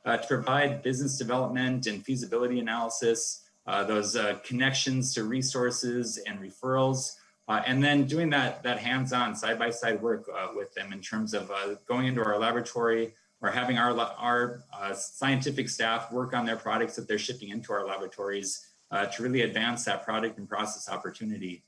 to provide business development and feasibility analysis, those connections to resources and referrals, and then doing that hands-on side-by-side work with them in terms of going into our laboratory or having our scientific staff work on their products that they're shipping into our laboratories to really advance that product and process opportunity.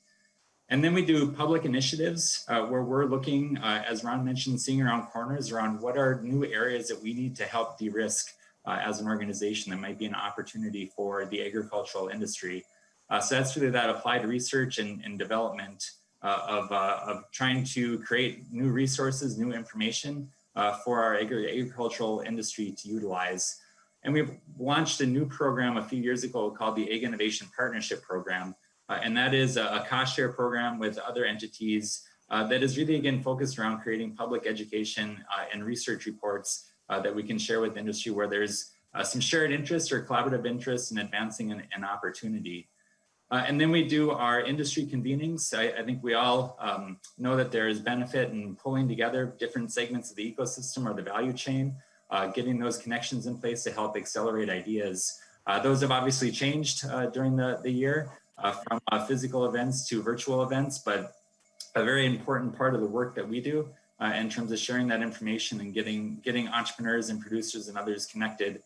And then we do public initiatives where we're looking, as Ron mentioned, seeing around corners around what are new areas that we need to help de-risk as an organization that might be an opportunity for the agricultural industry. So that's really that applied research and development of trying to create new resources, new information for our agricultural industry to utilize. And we've launched a new program a few years ago called the Ag Innovation Partnership Program. And that is a cost share program with other entities that is really, again, focused around creating public education and research reports that we can share with industry where there's some shared interest or collaborative interest in advancing an opportunity. And then we do our industry convenings. I think we all know that there is benefit in pulling together different segments of the ecosystem or the value chain, getting those connections in place to help accelerate ideas. Those have obviously changed during the year. From physical events to virtual events, but a very important part of the work that we do in terms of sharing that information and getting entrepreneurs and producers and others connected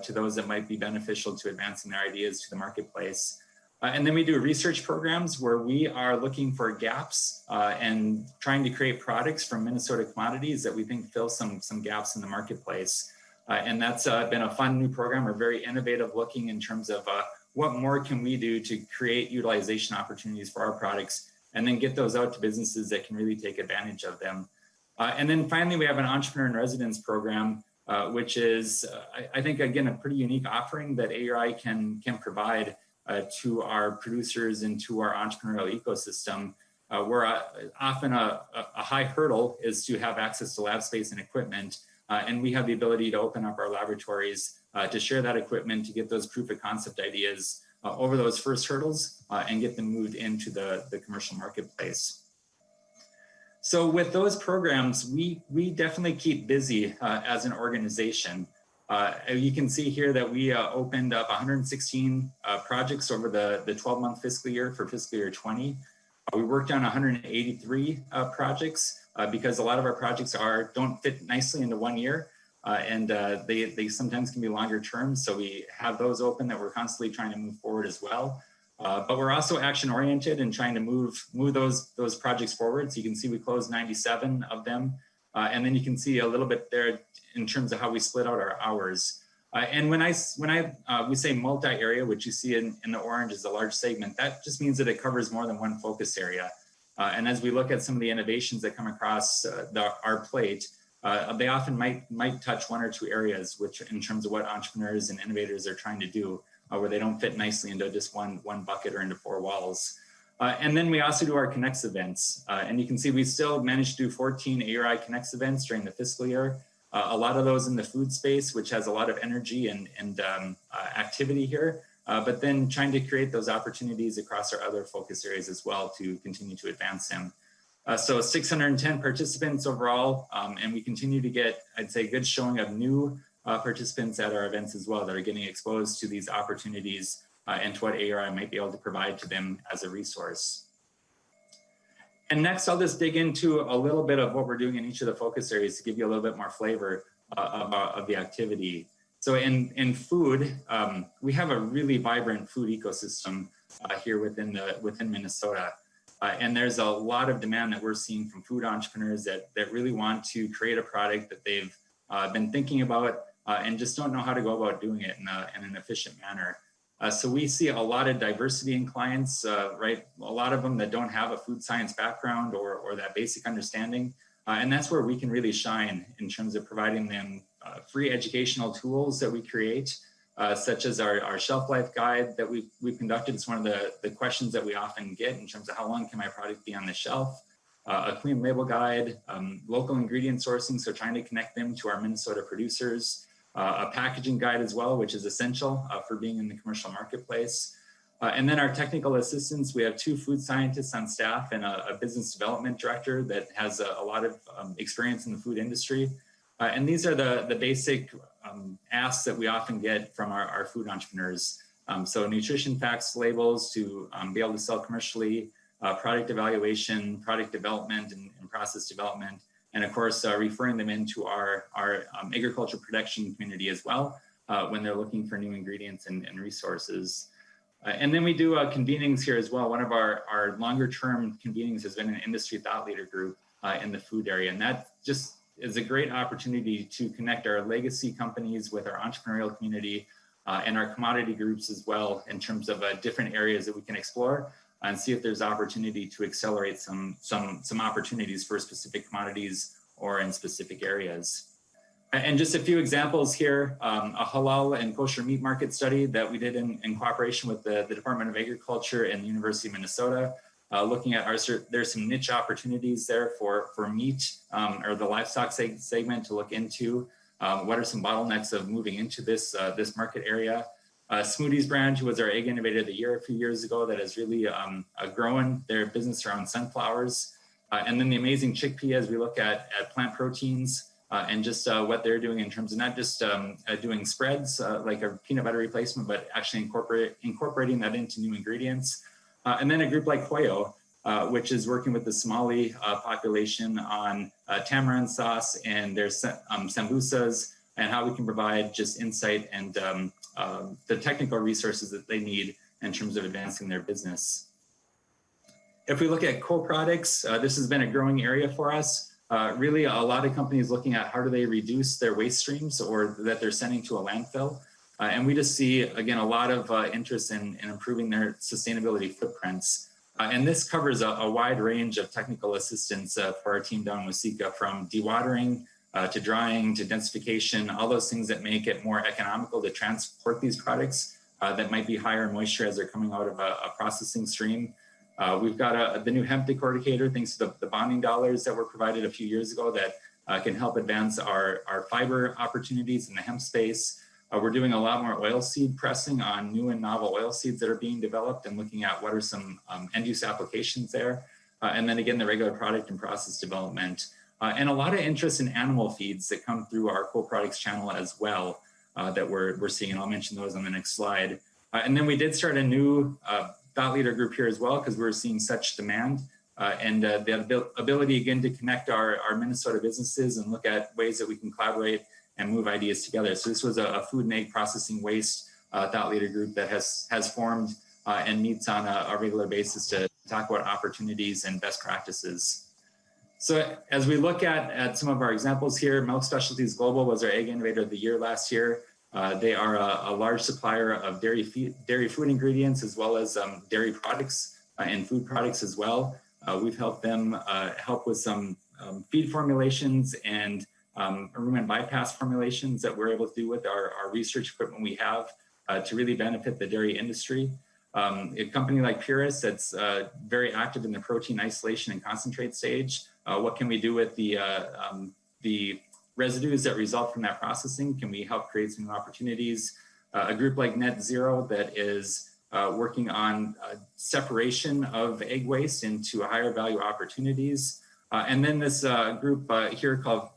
to those that might be beneficial to advancing their ideas to the marketplace. And then we do research programs where we are looking for gaps and trying to create products from Minnesota commodities that we think fill some gaps in the marketplace. And that's been a fun new program. We're very innovative looking in terms of what more can we do to create utilization opportunities for our products and then get those out to businesses that can really take advantage of them. And then finally, we have an entrepreneur in residence program, which is, I think, again, a pretty unique offering that AURI can provide to our producers and to our entrepreneurial ecosystem, where often a high hurdle is to have access to lab space and equipment. And we have the ability to open up our laboratories to share that equipment, to get those proof of concept ideas over those first hurdles and get them moved into the commercial marketplace. So with those programs, we definitely keep busy as an organization. You can see here that we opened up 116 projects over the 12-month fiscal year for fiscal year 20. We worked on 183 projects because a lot of our projects don't fit nicely into 1 year. And they sometimes can be longer term. So we have those open that we're constantly trying to move forward as well. But we're also action oriented and trying to move those projects forward. So you can see we closed 97 of them. And then you can see a little bit there in terms of how we split out our hours. And when we say multi-area, which you see in the orange is a large segment, that just means that it covers more than one focus area. And as we look at some of the innovations that come across our plate, they often might touch one or two areas, which in terms of what entrepreneurs and innovators are trying to do, where they don't fit nicely into just one bucket or into four walls. And then we also do our Connects events. And you can see we still managed to do 14 AURI Connects events during the fiscal year. A lot of those in the food space, which has a lot of energy and activity here, but then trying to create those opportunities across our other focus areas as well to continue to advance them. So 610 participants overall, and we continue to get, I'd say, good showing of new participants at our events as well that are getting exposed to these opportunities and to what AURI might be able to provide to them as a resource. And next, I'll just dig into a little bit of what we're doing in each of the focus areas to give you a little bit more flavor of the activity. So in food, we have a really vibrant food ecosystem here within Minnesota. And there's a lot of demand that we're seeing from food entrepreneurs that really want to create a product that they've been thinking about and just don't know how to go about doing it in an efficient manner. So we see a lot of diversity in clients, right? A lot of them that don't have a food science background or that basic understanding. And that's where we can really shine in terms of providing them free educational tools that we create, such as our shelf life guide that we've conducted. It's one of the questions that we often get in terms of how long can my product be on the shelf, a clean label guide, local ingredient sourcing, so trying to connect them to our Minnesota producers, a packaging guide as well, which is essential for being in the commercial marketplace. And then our technical assistants, we have 2 food scientists on staff and a business development director that has a lot of experience in the food industry. And these are the basic asks that we often get from our food entrepreneurs. So nutrition facts labels to be able to sell commercially, product evaluation, product development and process development, and of course, referring them into our agriculture production community as well when they're looking for new ingredients and resources. And then we do convenings here as well. One of our longer term convenings has been an industry thought leader group in the food area. And that just is a great opportunity to connect our legacy companies with our entrepreneurial community and our commodity groups as well in terms of different areas that we can explore and see if there's opportunity to accelerate some opportunities for specific commodities or in specific areas. And just a few examples here, a halal and kosher meat market study that we did in cooperation with the Department of Agriculture and the University of Minnesota, looking at there's some niche opportunities there for meat or the livestock segment to look into. What are some bottlenecks of moving into this market area? Smoothies brand, who was our Egg Innovator of the Year a few years ago, that has really grown their business around sunflowers. And then the amazing chickpea as we look at plant proteins and just what they're doing in terms of not just doing spreads like a peanut butter replacement, but actually incorporating that into new ingredients. And then a group like Hoyo, which is working with the Somali population on tamarind sauce and their sambusas and how we can provide just insight and the technical resources that they need in terms of advancing their business. If we look at co-products, this has been a growing area for us. Really, a lot of companies looking at how do they reduce their waste streams or that they're sending to a landfill. And we just see, again, a lot of interest in improving their sustainability footprints. And this covers a wide range of technical assistance for our team down in Waseca, from dewatering to drying to densification, all those things that make it more economical to transport these products that might be higher in moisture as they're coming out of a processing stream. We've got the new hemp decorticator, thanks to the bonding dollars that were provided a few years ago that can help advance our fiber opportunities in the hemp space. We're doing a lot more oilseed pressing on new and novel oilseeds that are being developed and looking at what are some end-use applications there. And then again, the regular product and process development. And a lot of interest in animal feeds that come through our co-products channel as well that we're seeing, and I'll mention those on the next slide. And then we did start a new thought leader group here as well, because we're seeing such demand and the ability again to connect our Minnesota businesses and look at ways that we can collaborate and move ideas together. So this was a food and egg processing waste thought leader group that has formed and meets on a regular basis to talk about opportunities and best practices. So as we look at some of our examples here, Milk Specialties Global was our Egg Innovator of the Year last year. They are a large supplier of dairy food ingredients as well as dairy products and food products as well. We've helped them help with some feed formulations and rumen bypass formulations that we're able to do with our research equipment we have to really benefit the dairy industry. A company like Purus that's very active in the protein isolation and concentrate stage. What can we do with the residues that result from that processing? Can we help create some opportunities? A group like Net Zero that is working on separation of egg waste into higher value opportunities. And then this group here called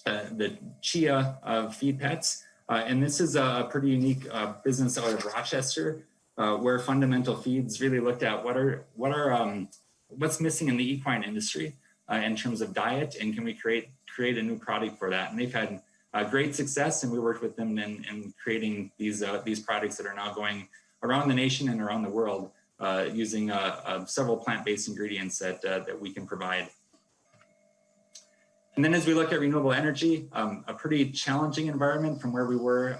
the Chia of Feed Pets. And this is a pretty unique business out of Rochester, where Fundamental Feeds really looked at what's missing in the equine industry in terms of diet, and can we create a new product for that? And they've had great success, and we worked with them in creating these products that are now going around the nation and around the world using several plant-based ingredients that we can provide. And then as we look at renewable energy, a pretty challenging environment from where we were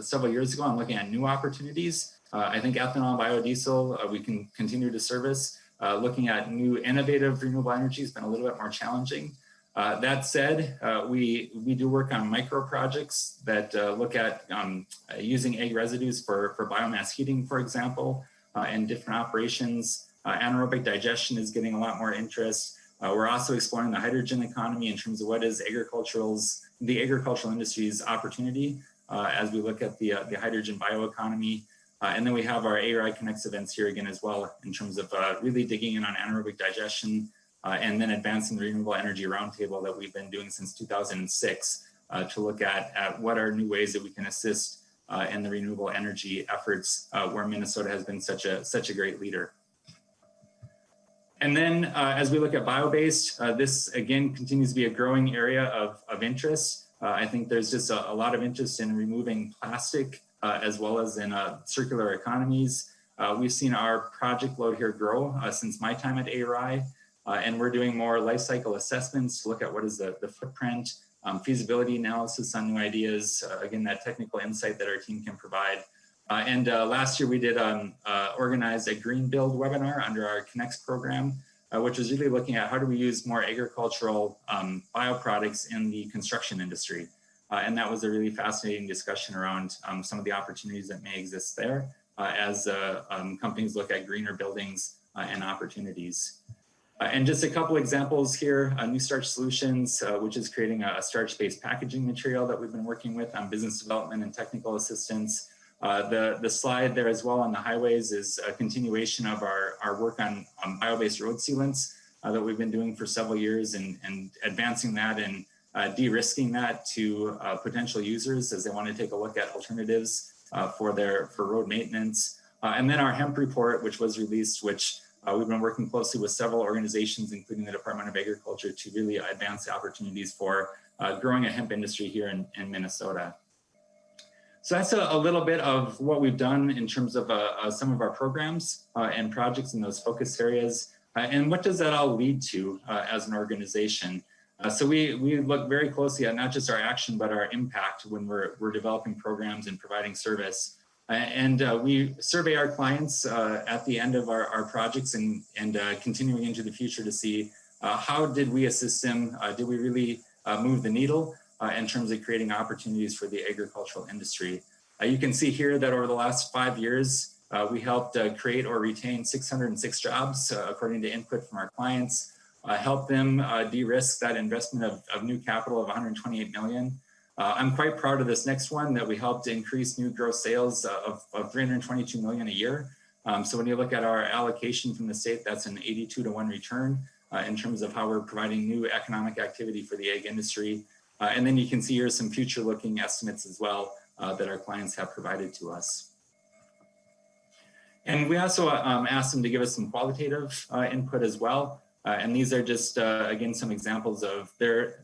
several years ago. I'm looking at new opportunities. I think ethanol, biodiesel, we can continue to service. Looking at new innovative renewable energy has been a little bit more challenging. That said, we do work on micro projects that look at using egg residues for biomass heating, for example, in different operations. Anaerobic digestion is getting a lot more interest. We're also exploring the hydrogen economy in terms of what is the agricultural industry's opportunity as we look at the hydrogen bioeconomy. And then we have our AURI Connects events here again as well in terms of really digging in on anaerobic digestion and then advancing the renewable energy roundtable that we've been doing since 2006 to look at what are new ways that we can assist in the renewable energy efforts where Minnesota has been such a great leader. And then as we look at bio-based, this again continues to be a growing area of interest. I think there's just a lot of interest in removing plastic as well as in circular economies. We've seen our project load here grow since my time at AURI, and we're doing more life cycle assessments to look at what is the footprint, feasibility analysis on new ideas, again, that technical insight that our team can provide. And last year we did organize a green build webinar under our Connects program, which was really looking at how do we use more agricultural bioproducts in the construction industry. And that was a really fascinating discussion around some of the opportunities that may exist there as companies look at greener buildings and opportunities. And just a couple examples here, New Starch Solutions, which is creating a starch-based packaging material that we've been working with on business development and technical assistance. The slide there as well on the highways is a continuation of our work on bio-based road sealants that we've been doing for several years and advancing that and de-risking that to potential users as they want to take a look at alternatives for road maintenance. And then our hemp report, which was released, which we've been working closely with several organizations, including the Department of Agriculture, to really advance the opportunities for growing a hemp industry here in Minnesota. So that's a little bit of what we've done in terms of some of our programs and projects in those focus areas. And what does that all lead to as an organization? So we look very closely at not just our action, but our impact when we're developing programs and providing service. And we survey our clients at the end of our projects and continuing into the future to see how did we assist them? Did we really move the needle in terms of creating opportunities for the agricultural industry? You can see here that over the last 5 years, We helped create or retain 606 jobs, according to input from our clients, help them de-risk that investment of new capital of 128 million. I'm quite proud of this next one, that we helped increase new gross sales of 322 million a year. So when you look at our allocation from the state, that's an 82-to-1 return in terms of how we're providing new economic activity for the egg industry. And then you can see here some future looking estimates as well that our clients have provided to us. And we also asked them to give us some qualitative input as well. And these are just, again, some examples of their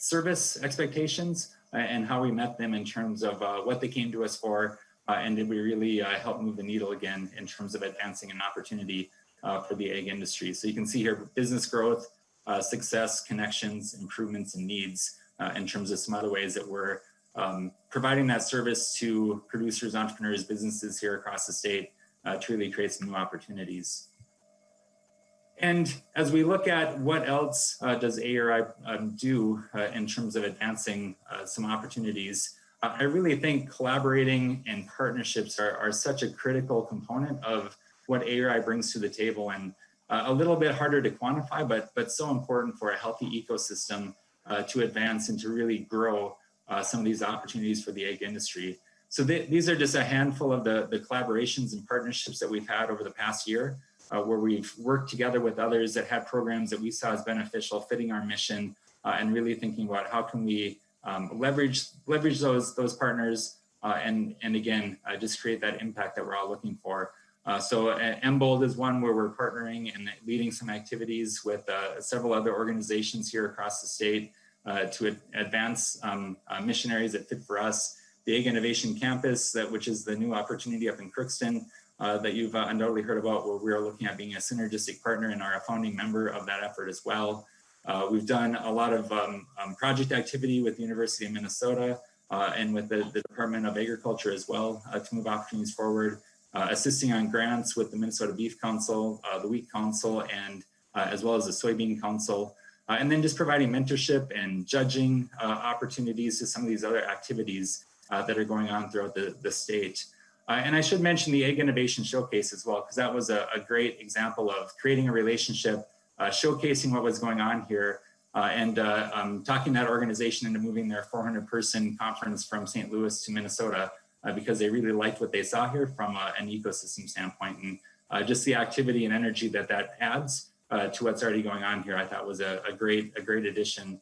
service expectations and how we met them in terms of what they came to us for, and did we really help move the needle again in terms of advancing an opportunity for the egg industry. So you can see here business growth, success, connections, improvements, and needs in terms of some other ways that we're providing that service to producers, entrepreneurs, businesses here across the state to really create some new opportunities. And as we look at what else does AURI do in terms of advancing some opportunities, I really think collaborating and partnerships are such a critical component of what AURI brings to the table, and a little bit harder to quantify, but so important for a healthy ecosystem to advance and to really grow some of these opportunities for the egg industry. So these are just a handful of the collaborations and partnerships that we've had over the past year, where we've worked together with others that had programs that we saw as beneficial, fitting our mission, and really thinking about how can we leverage those partners and again, just create that impact that we're all looking for. So MBOLD is one where we're partnering and leading some activities with several other organizations here across the state to advance missionaries that fit for us. The Egg Innovation Campus, which is the new opportunity up in Crookston that you've undoubtedly heard about, where we're looking at being a synergistic partner and are a founding member of that effort as well. We've done a lot of project activity with the University of Minnesota and with the Department of Agriculture as well to move opportunities forward, assisting on grants with the Minnesota Beef Council, the Wheat Council, and as well as the Soybean Council. And then just providing mentorship and judging opportunities to some of these other activities that are going on throughout the state. And I should mention the Egg Innovation Showcase as well, because that was a great example of creating a relationship, showcasing what was going on here, and talking that organization into moving their 400-person conference from St. Louis to Minnesota because they really liked what they saw here from an ecosystem standpoint. And just the activity and energy that adds to what's already going on here, I thought was a great addition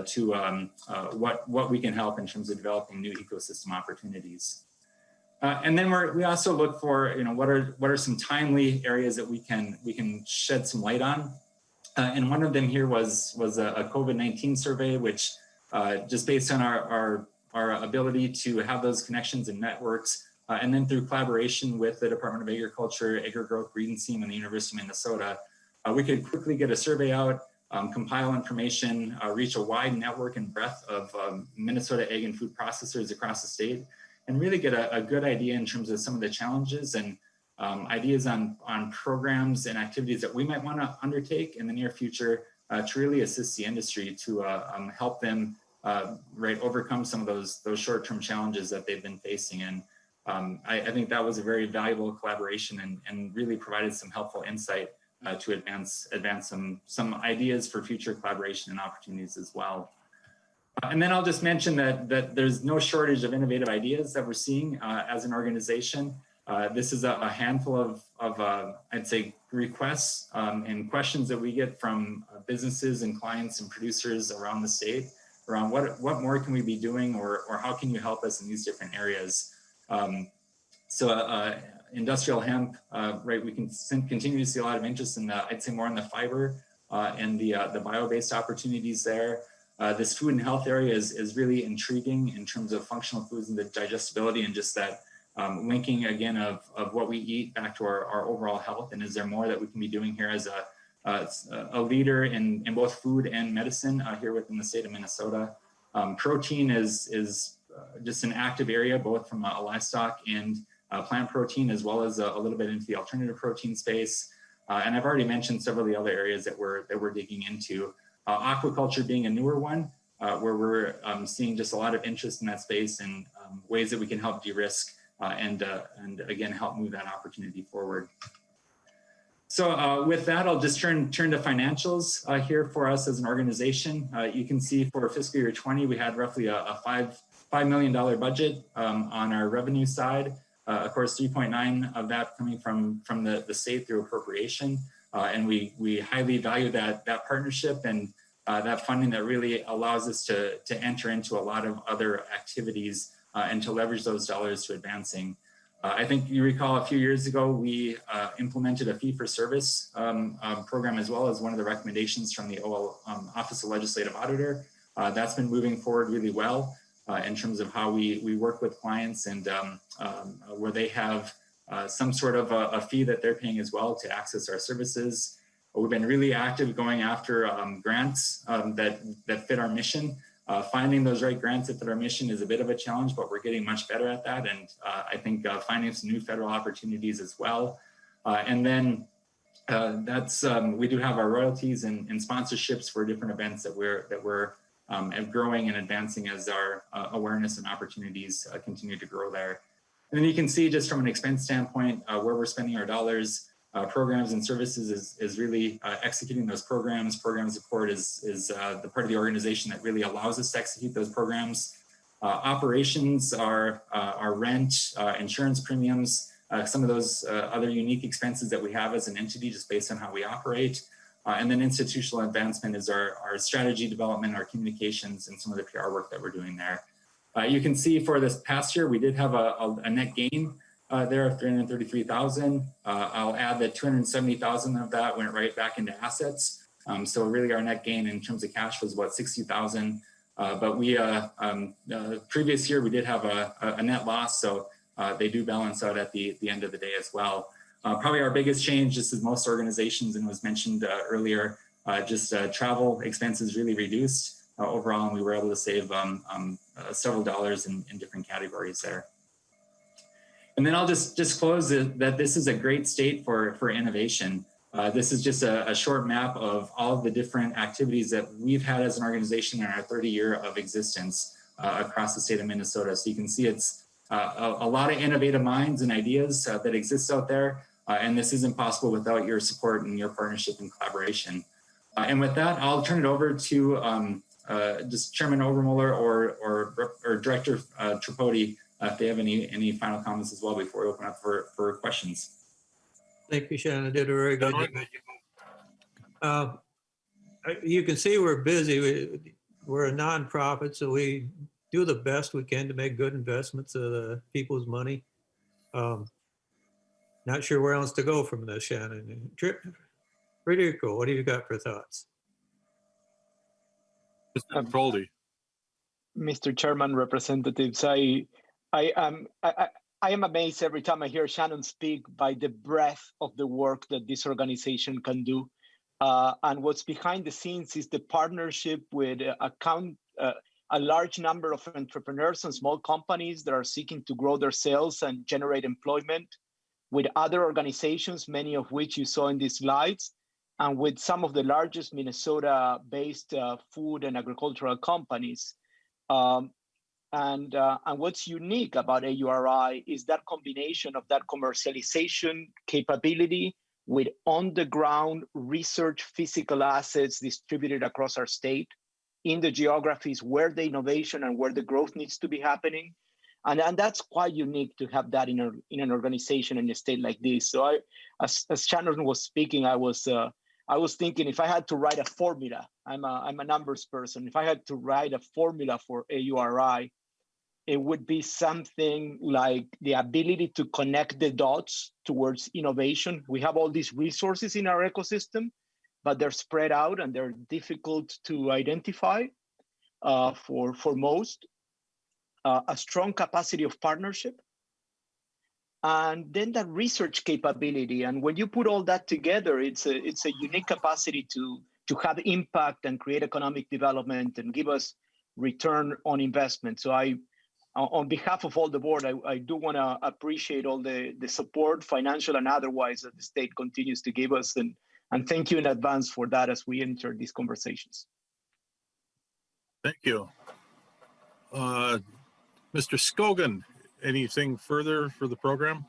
to what we can help in terms of developing new ecosystem opportunities. And then we also look for, what are some timely areas that we can shed some light on. And one of them here was a COVID-19 survey, which just based on our ability to have those connections and networks, and then through collaboration with the Department of Agriculture, Agri-Growth Breeding Team, and the University of Minnesota, we could quickly get a survey out, compile information, reach a wide network and breadth of Minnesota egg and food processors across the state, and really get a good idea in terms of some of the challenges and ideas on programs and activities that we might want to undertake in the near future to really assist the industry to help them overcome some of those short-term challenges that they've been facing. And I think that was a very valuable collaboration and really provided some helpful insight to advance some ideas for future collaboration and opportunities as well. And then I'll just mention that there's no shortage of innovative ideas that we're seeing as an organization. This is a handful of I'd say, requests and questions that we get from businesses and clients and producers around the state around what more can we be doing, or how can you help us in these different areas. Industrial hemp, we can continue to see a lot of interest in I'd say more in the fiber and the bio-based opportunities there. This food and health area is really intriguing in terms of functional foods and the digestibility, and just that linking again of what we eat back to our overall health. And is there more that we can be doing here as a leader in both food and medicine here within the state of Minnesota? Protein is just an active area, both from a livestock and plant protein, as well as a little bit into the alternative protein space. And I've already mentioned several of the other areas that we're digging into. Aquaculture being a newer one, where we're seeing just a lot of interest in that space and ways that we can help de-risk and again, help move that opportunity forward. So with that, I'll just turn to financials here for us as an organization. You can see for fiscal year 20, we had roughly a $5 million budget on our revenue side. Of course, 3.9 of that coming from the state through appropriation. And we highly value that partnership and that funding that really allows us to enter into a lot of other activities and to leverage those dollars to advancing. I think you recall a few years ago, we implemented a fee-for-service program as well as one of the recommendations from the Office of Legislative Auditor. That's been moving forward really well in terms of how we work with clients and where they have some sort of a fee that they're paying as well to access our services. We've been really active going after grants that fit our mission. Finding those right grants that fit our mission is a bit of a challenge, but we're getting much better at that. And I think finding some new federal opportunities as well. And then we do have our royalties and sponsorships for different events that we're growing and advancing as our awareness and opportunities continue to grow there. And then you can see just from an expense standpoint where we're spending our dollars. Programs and services is really executing those programs. Program support is the part of the organization that really allows us to execute those programs. Operations are rent, insurance premiums, some of those other unique expenses that we have as an entity just based on how we operate. And then institutional advancement is our strategy development, our communications, and some of the PR work that we're doing there. You can see for this past year, we did have a net gain there of $333,000. I'll add that $270,000 of that went right back into assets. So really our net gain in terms of cash was about $60,000. But we previous year we did have a net loss, so they do balance out at the end of the day as well. Probably our biggest change, just as most organizations, and was mentioned earlier, just travel expenses really reduced overall, and we were able to save several dollars in different categories there. And then I'll just close that this is a great state for innovation. This is just a short map of all of the different activities that we've had as an organization in our 30 year of existence across the state of Minnesota. So you can see it's a lot of innovative minds and ideas that exist out there. And this isn't possible without your support and your partnership and collaboration. And with that, I'll turn it over to just Chairman Obermuller or Director Tripodi if they have any final comments as well before we open up for questions. Thank you, Shannon. Did a very good job. You can see we're busy. We're a nonprofit, so we do the best we can to make good investments of the people's money. Not sure where else to go from this, Shannon. Pretty cool. What do you got for thoughts? Mr. Tripodi. Mr. Chairman, representatives, I am amazed every time I hear Shannon speak by the breadth of the work that this organization can do. And what's behind the scenes is the partnership with a large number of entrepreneurs and small companies that are seeking to grow their sales and generate employment, with other organizations, many of which you saw in these slides, and with some of the largest Minnesota-based food and agricultural companies. And what's unique about AURI is that combination of that commercialization capability with on-the-ground research physical assets distributed across our state in the geographies where the innovation and where the growth needs to be happening. And that's quite unique to have that in an organization in a state like this. So as Shannon was speaking, I was thinking, if I had to write a formula, I'm a numbers person. If I had to write a formula for AURI, it would be something like the ability to connect the dots towards innovation. We have all these resources in our ecosystem, but they're spread out and they're difficult to identify for most. A strong capacity of partnership, and then that research capability. And when you put all that together, it's a unique capacity to have impact and create economic development and give us return on investment. So on behalf of all the board, I do want to appreciate all the support, financial and otherwise, that the state continues to give us, and thank you in advance for that as we enter these conversations. Thank you. Mr. Skogan, anything further for the program?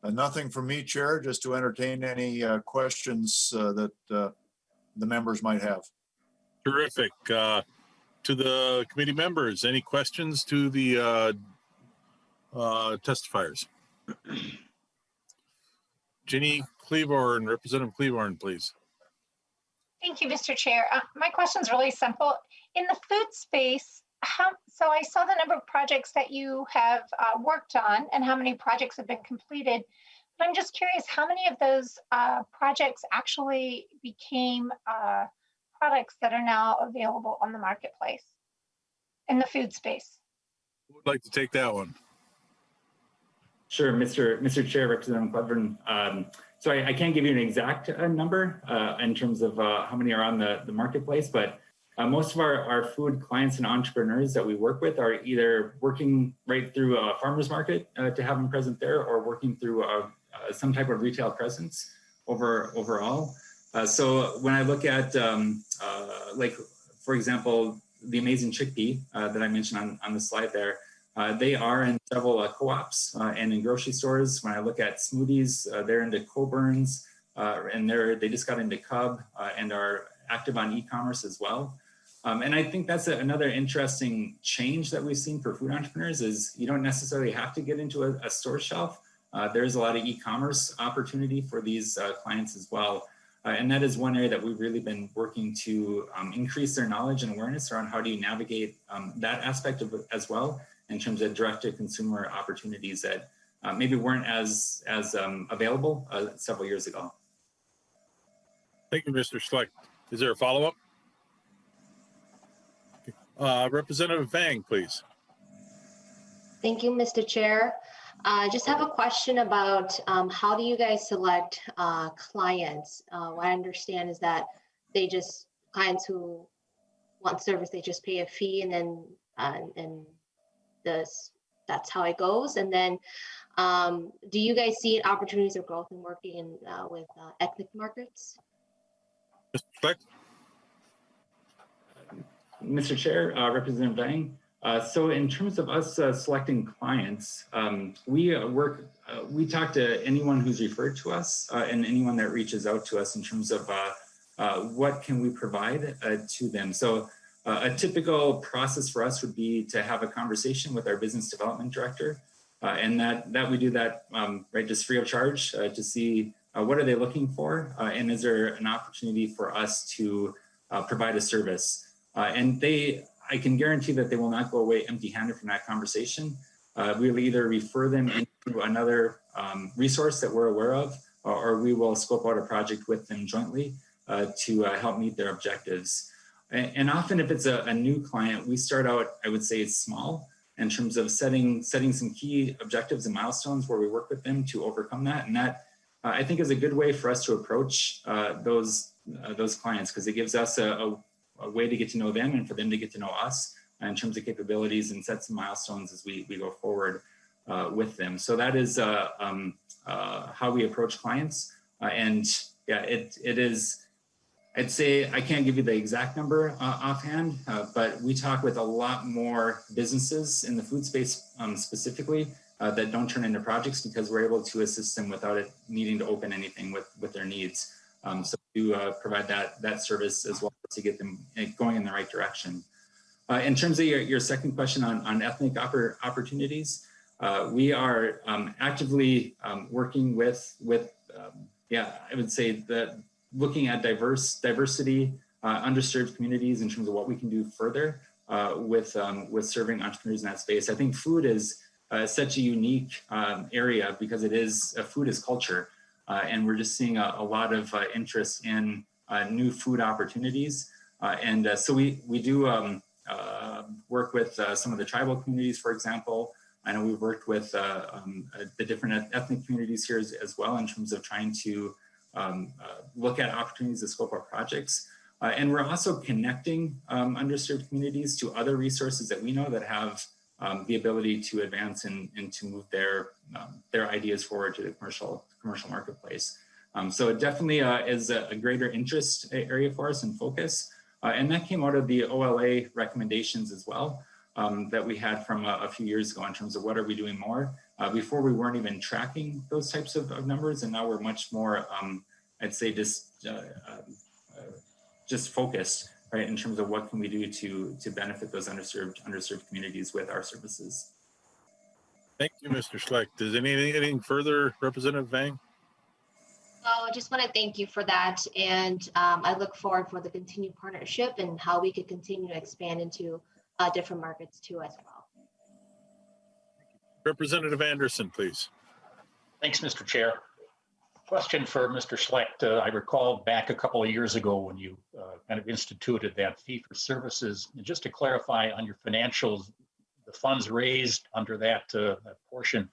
Nothing from me, Chair, just to entertain any questions that the members might have. Terrific. To the committee members, any questions to the testifiers? Ginny Cleaborn, Representative Cleaborn, please. Thank you, Mr. Chair. My question is really simple. In the food space, so I saw the number of projects that you have worked on and how many projects have been completed. But I'm just curious, how many of those projects actually became products that are now available on the marketplace in the food space? Who would like to take that one? Sure, Mr. Chair, Representative Cleaborn. So I can't give you an exact number in terms of how many are on the marketplace, but most of our food clients and entrepreneurs that we work with are either working right through a farmer's market to have them present there, or working through some type of retail presence overall. So when I look at, like, for example, the amazing chickpea that I mentioned on the slide there, they are in several co-ops and in grocery stores. When I look at smoothies, they're into Coburn's, and they just got into Cub and are active on e-commerce as well. And I think that's another interesting change that we've seen for food entrepreneurs is you don't necessarily have to get into a store shelf. There's a lot of e-commerce opportunity for these clients as well. And that is one area that we've really been working to increase their knowledge and awareness around how do you navigate that aspect of it as well in terms of direct-to-consumer opportunities that maybe weren't as available several years ago. Thank you, Mr. Schlecht. Is there a follow-up? Representative Vang, please. Thank you, Mr. Chair. I just have a question about how do you guys select clients? What I understand is that clients who want service, they just pay a fee and then that's how it goes. And then do you guys see opportunities of growth in working with ethnic markets? Mr. Schlecht? Mr. Chair, Representative Vang. So in terms of us selecting clients, we talk to anyone who's referred to us and anyone that reaches out to us in terms of what can we provide to them. So a typical process for us would be to have a conversation with our business development director, and that we do that right, just free of charge to see what are they looking for, and is there an opportunity for us to provide a service. And I can guarantee that they will not go away empty-handed from that conversation. We'll either refer them into another resource that we're aware of, or we will scope out a project with them jointly to help meet their objectives. And often if it's a new client, we start out, I would say, small in terms of setting some key objectives and milestones where we work with them to overcome that. And that I think is a good way for us to approach those clients, because it gives us a way to get to know them and for them to get to know us in terms of capabilities and set some milestones as we go forward with them. So that is how we approach clients. And yeah, it is, I'd say I can't give you the exact number offhand, but we talk with a lot more businesses in the food space specifically that don't turn into projects because we're able to assist them without it needing to open anything with their needs. So we provide that service as well to get them going in the right direction. In terms of your second question on ethnic opportunities, we are actively working with I would say that looking at diversity, underserved communities in terms of what we can do further with serving entrepreneurs in that space. I think food is such a unique area because food is culture. And we're just seeing a lot of interest in new food opportunities. So we do work with some of the tribal communities, for example. I know we've worked with the different ethnic communities here as well in terms of trying to look at opportunities to scope our projects. And we're also connecting underserved communities to other resources that we know that have the ability to advance and to move their ideas forward to the commercial marketplace. So it definitely is a greater interest area for us and focus. And that came out of the OLA recommendations as well. that we had from a few years ago in terms of what are we doing more. Before we weren't even tracking those types of numbers, and now we're much more, I'd say, just focused, right, in terms of what can we do to benefit those underserved communities with our services. Thank you, Mr. Schlecht. Is anything further, Representative Vang? I just want to thank you for that. And I look forward for the continued partnership and how we could continue to expand into different markets too as well. Representative Anderson, please. Thanks, Mr. Chair. Question for Mr. Schlecht. I recall back a couple of years ago when you kind of instituted that fee for services. And just to clarify on your financials, the funds raised under that portion,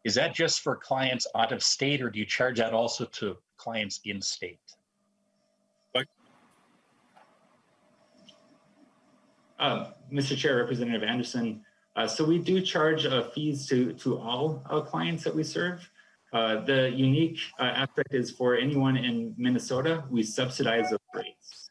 is that just for clients out of state, or do you charge that also to clients in state? Mr. Chair, Representative Anderson, so we do charge fees to all clients that we serve. The unique aspect is for anyone in Minnesota, we subsidize those rates.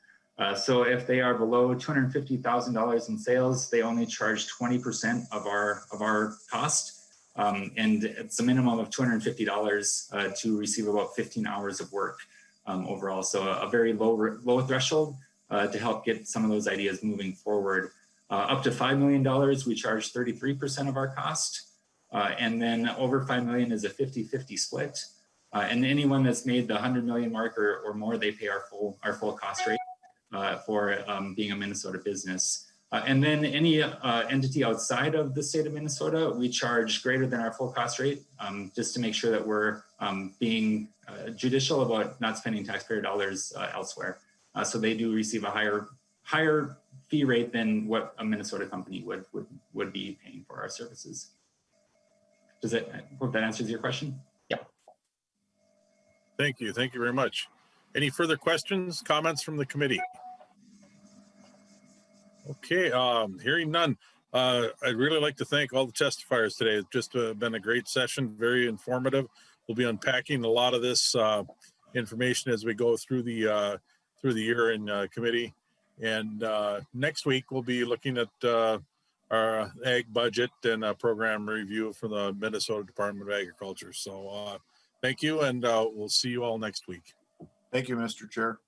So if they are below $250,000 in sales, they only charge 20% of our cost. And it's a minimum of $250 to receive about 15 hours of work overall. So a very low threshold to help get some of those ideas moving forward. Up to $5 million, we charge 33% of our cost. And then over 5 million is a 50-50 split. And anyone that's made the 100 million mark or more, they pay our full cost rate for being a Minnesota business. And then any entity outside of the state of Minnesota, we charge greater than our full cost rate, just to make sure that we're being judicial about not spending taxpayer dollars elsewhere. So they do receive a higher fee rate than what a Minnesota company would be paying for our services. Does that, hope that answers your question? Yeah. Thank you. Thank you very much. Any further questions, comments from the committee? Okay, hearing none. I'd really like to thank all the testifiers today. It's just been a great session, very informative. We'll be unpacking a lot of this information as we go through the year in committee. And next week, we'll be looking at our ag budget and a program review for the Minnesota Department of Agriculture. So thank you, and we'll see you all next week. Thank you, Mr. Chair.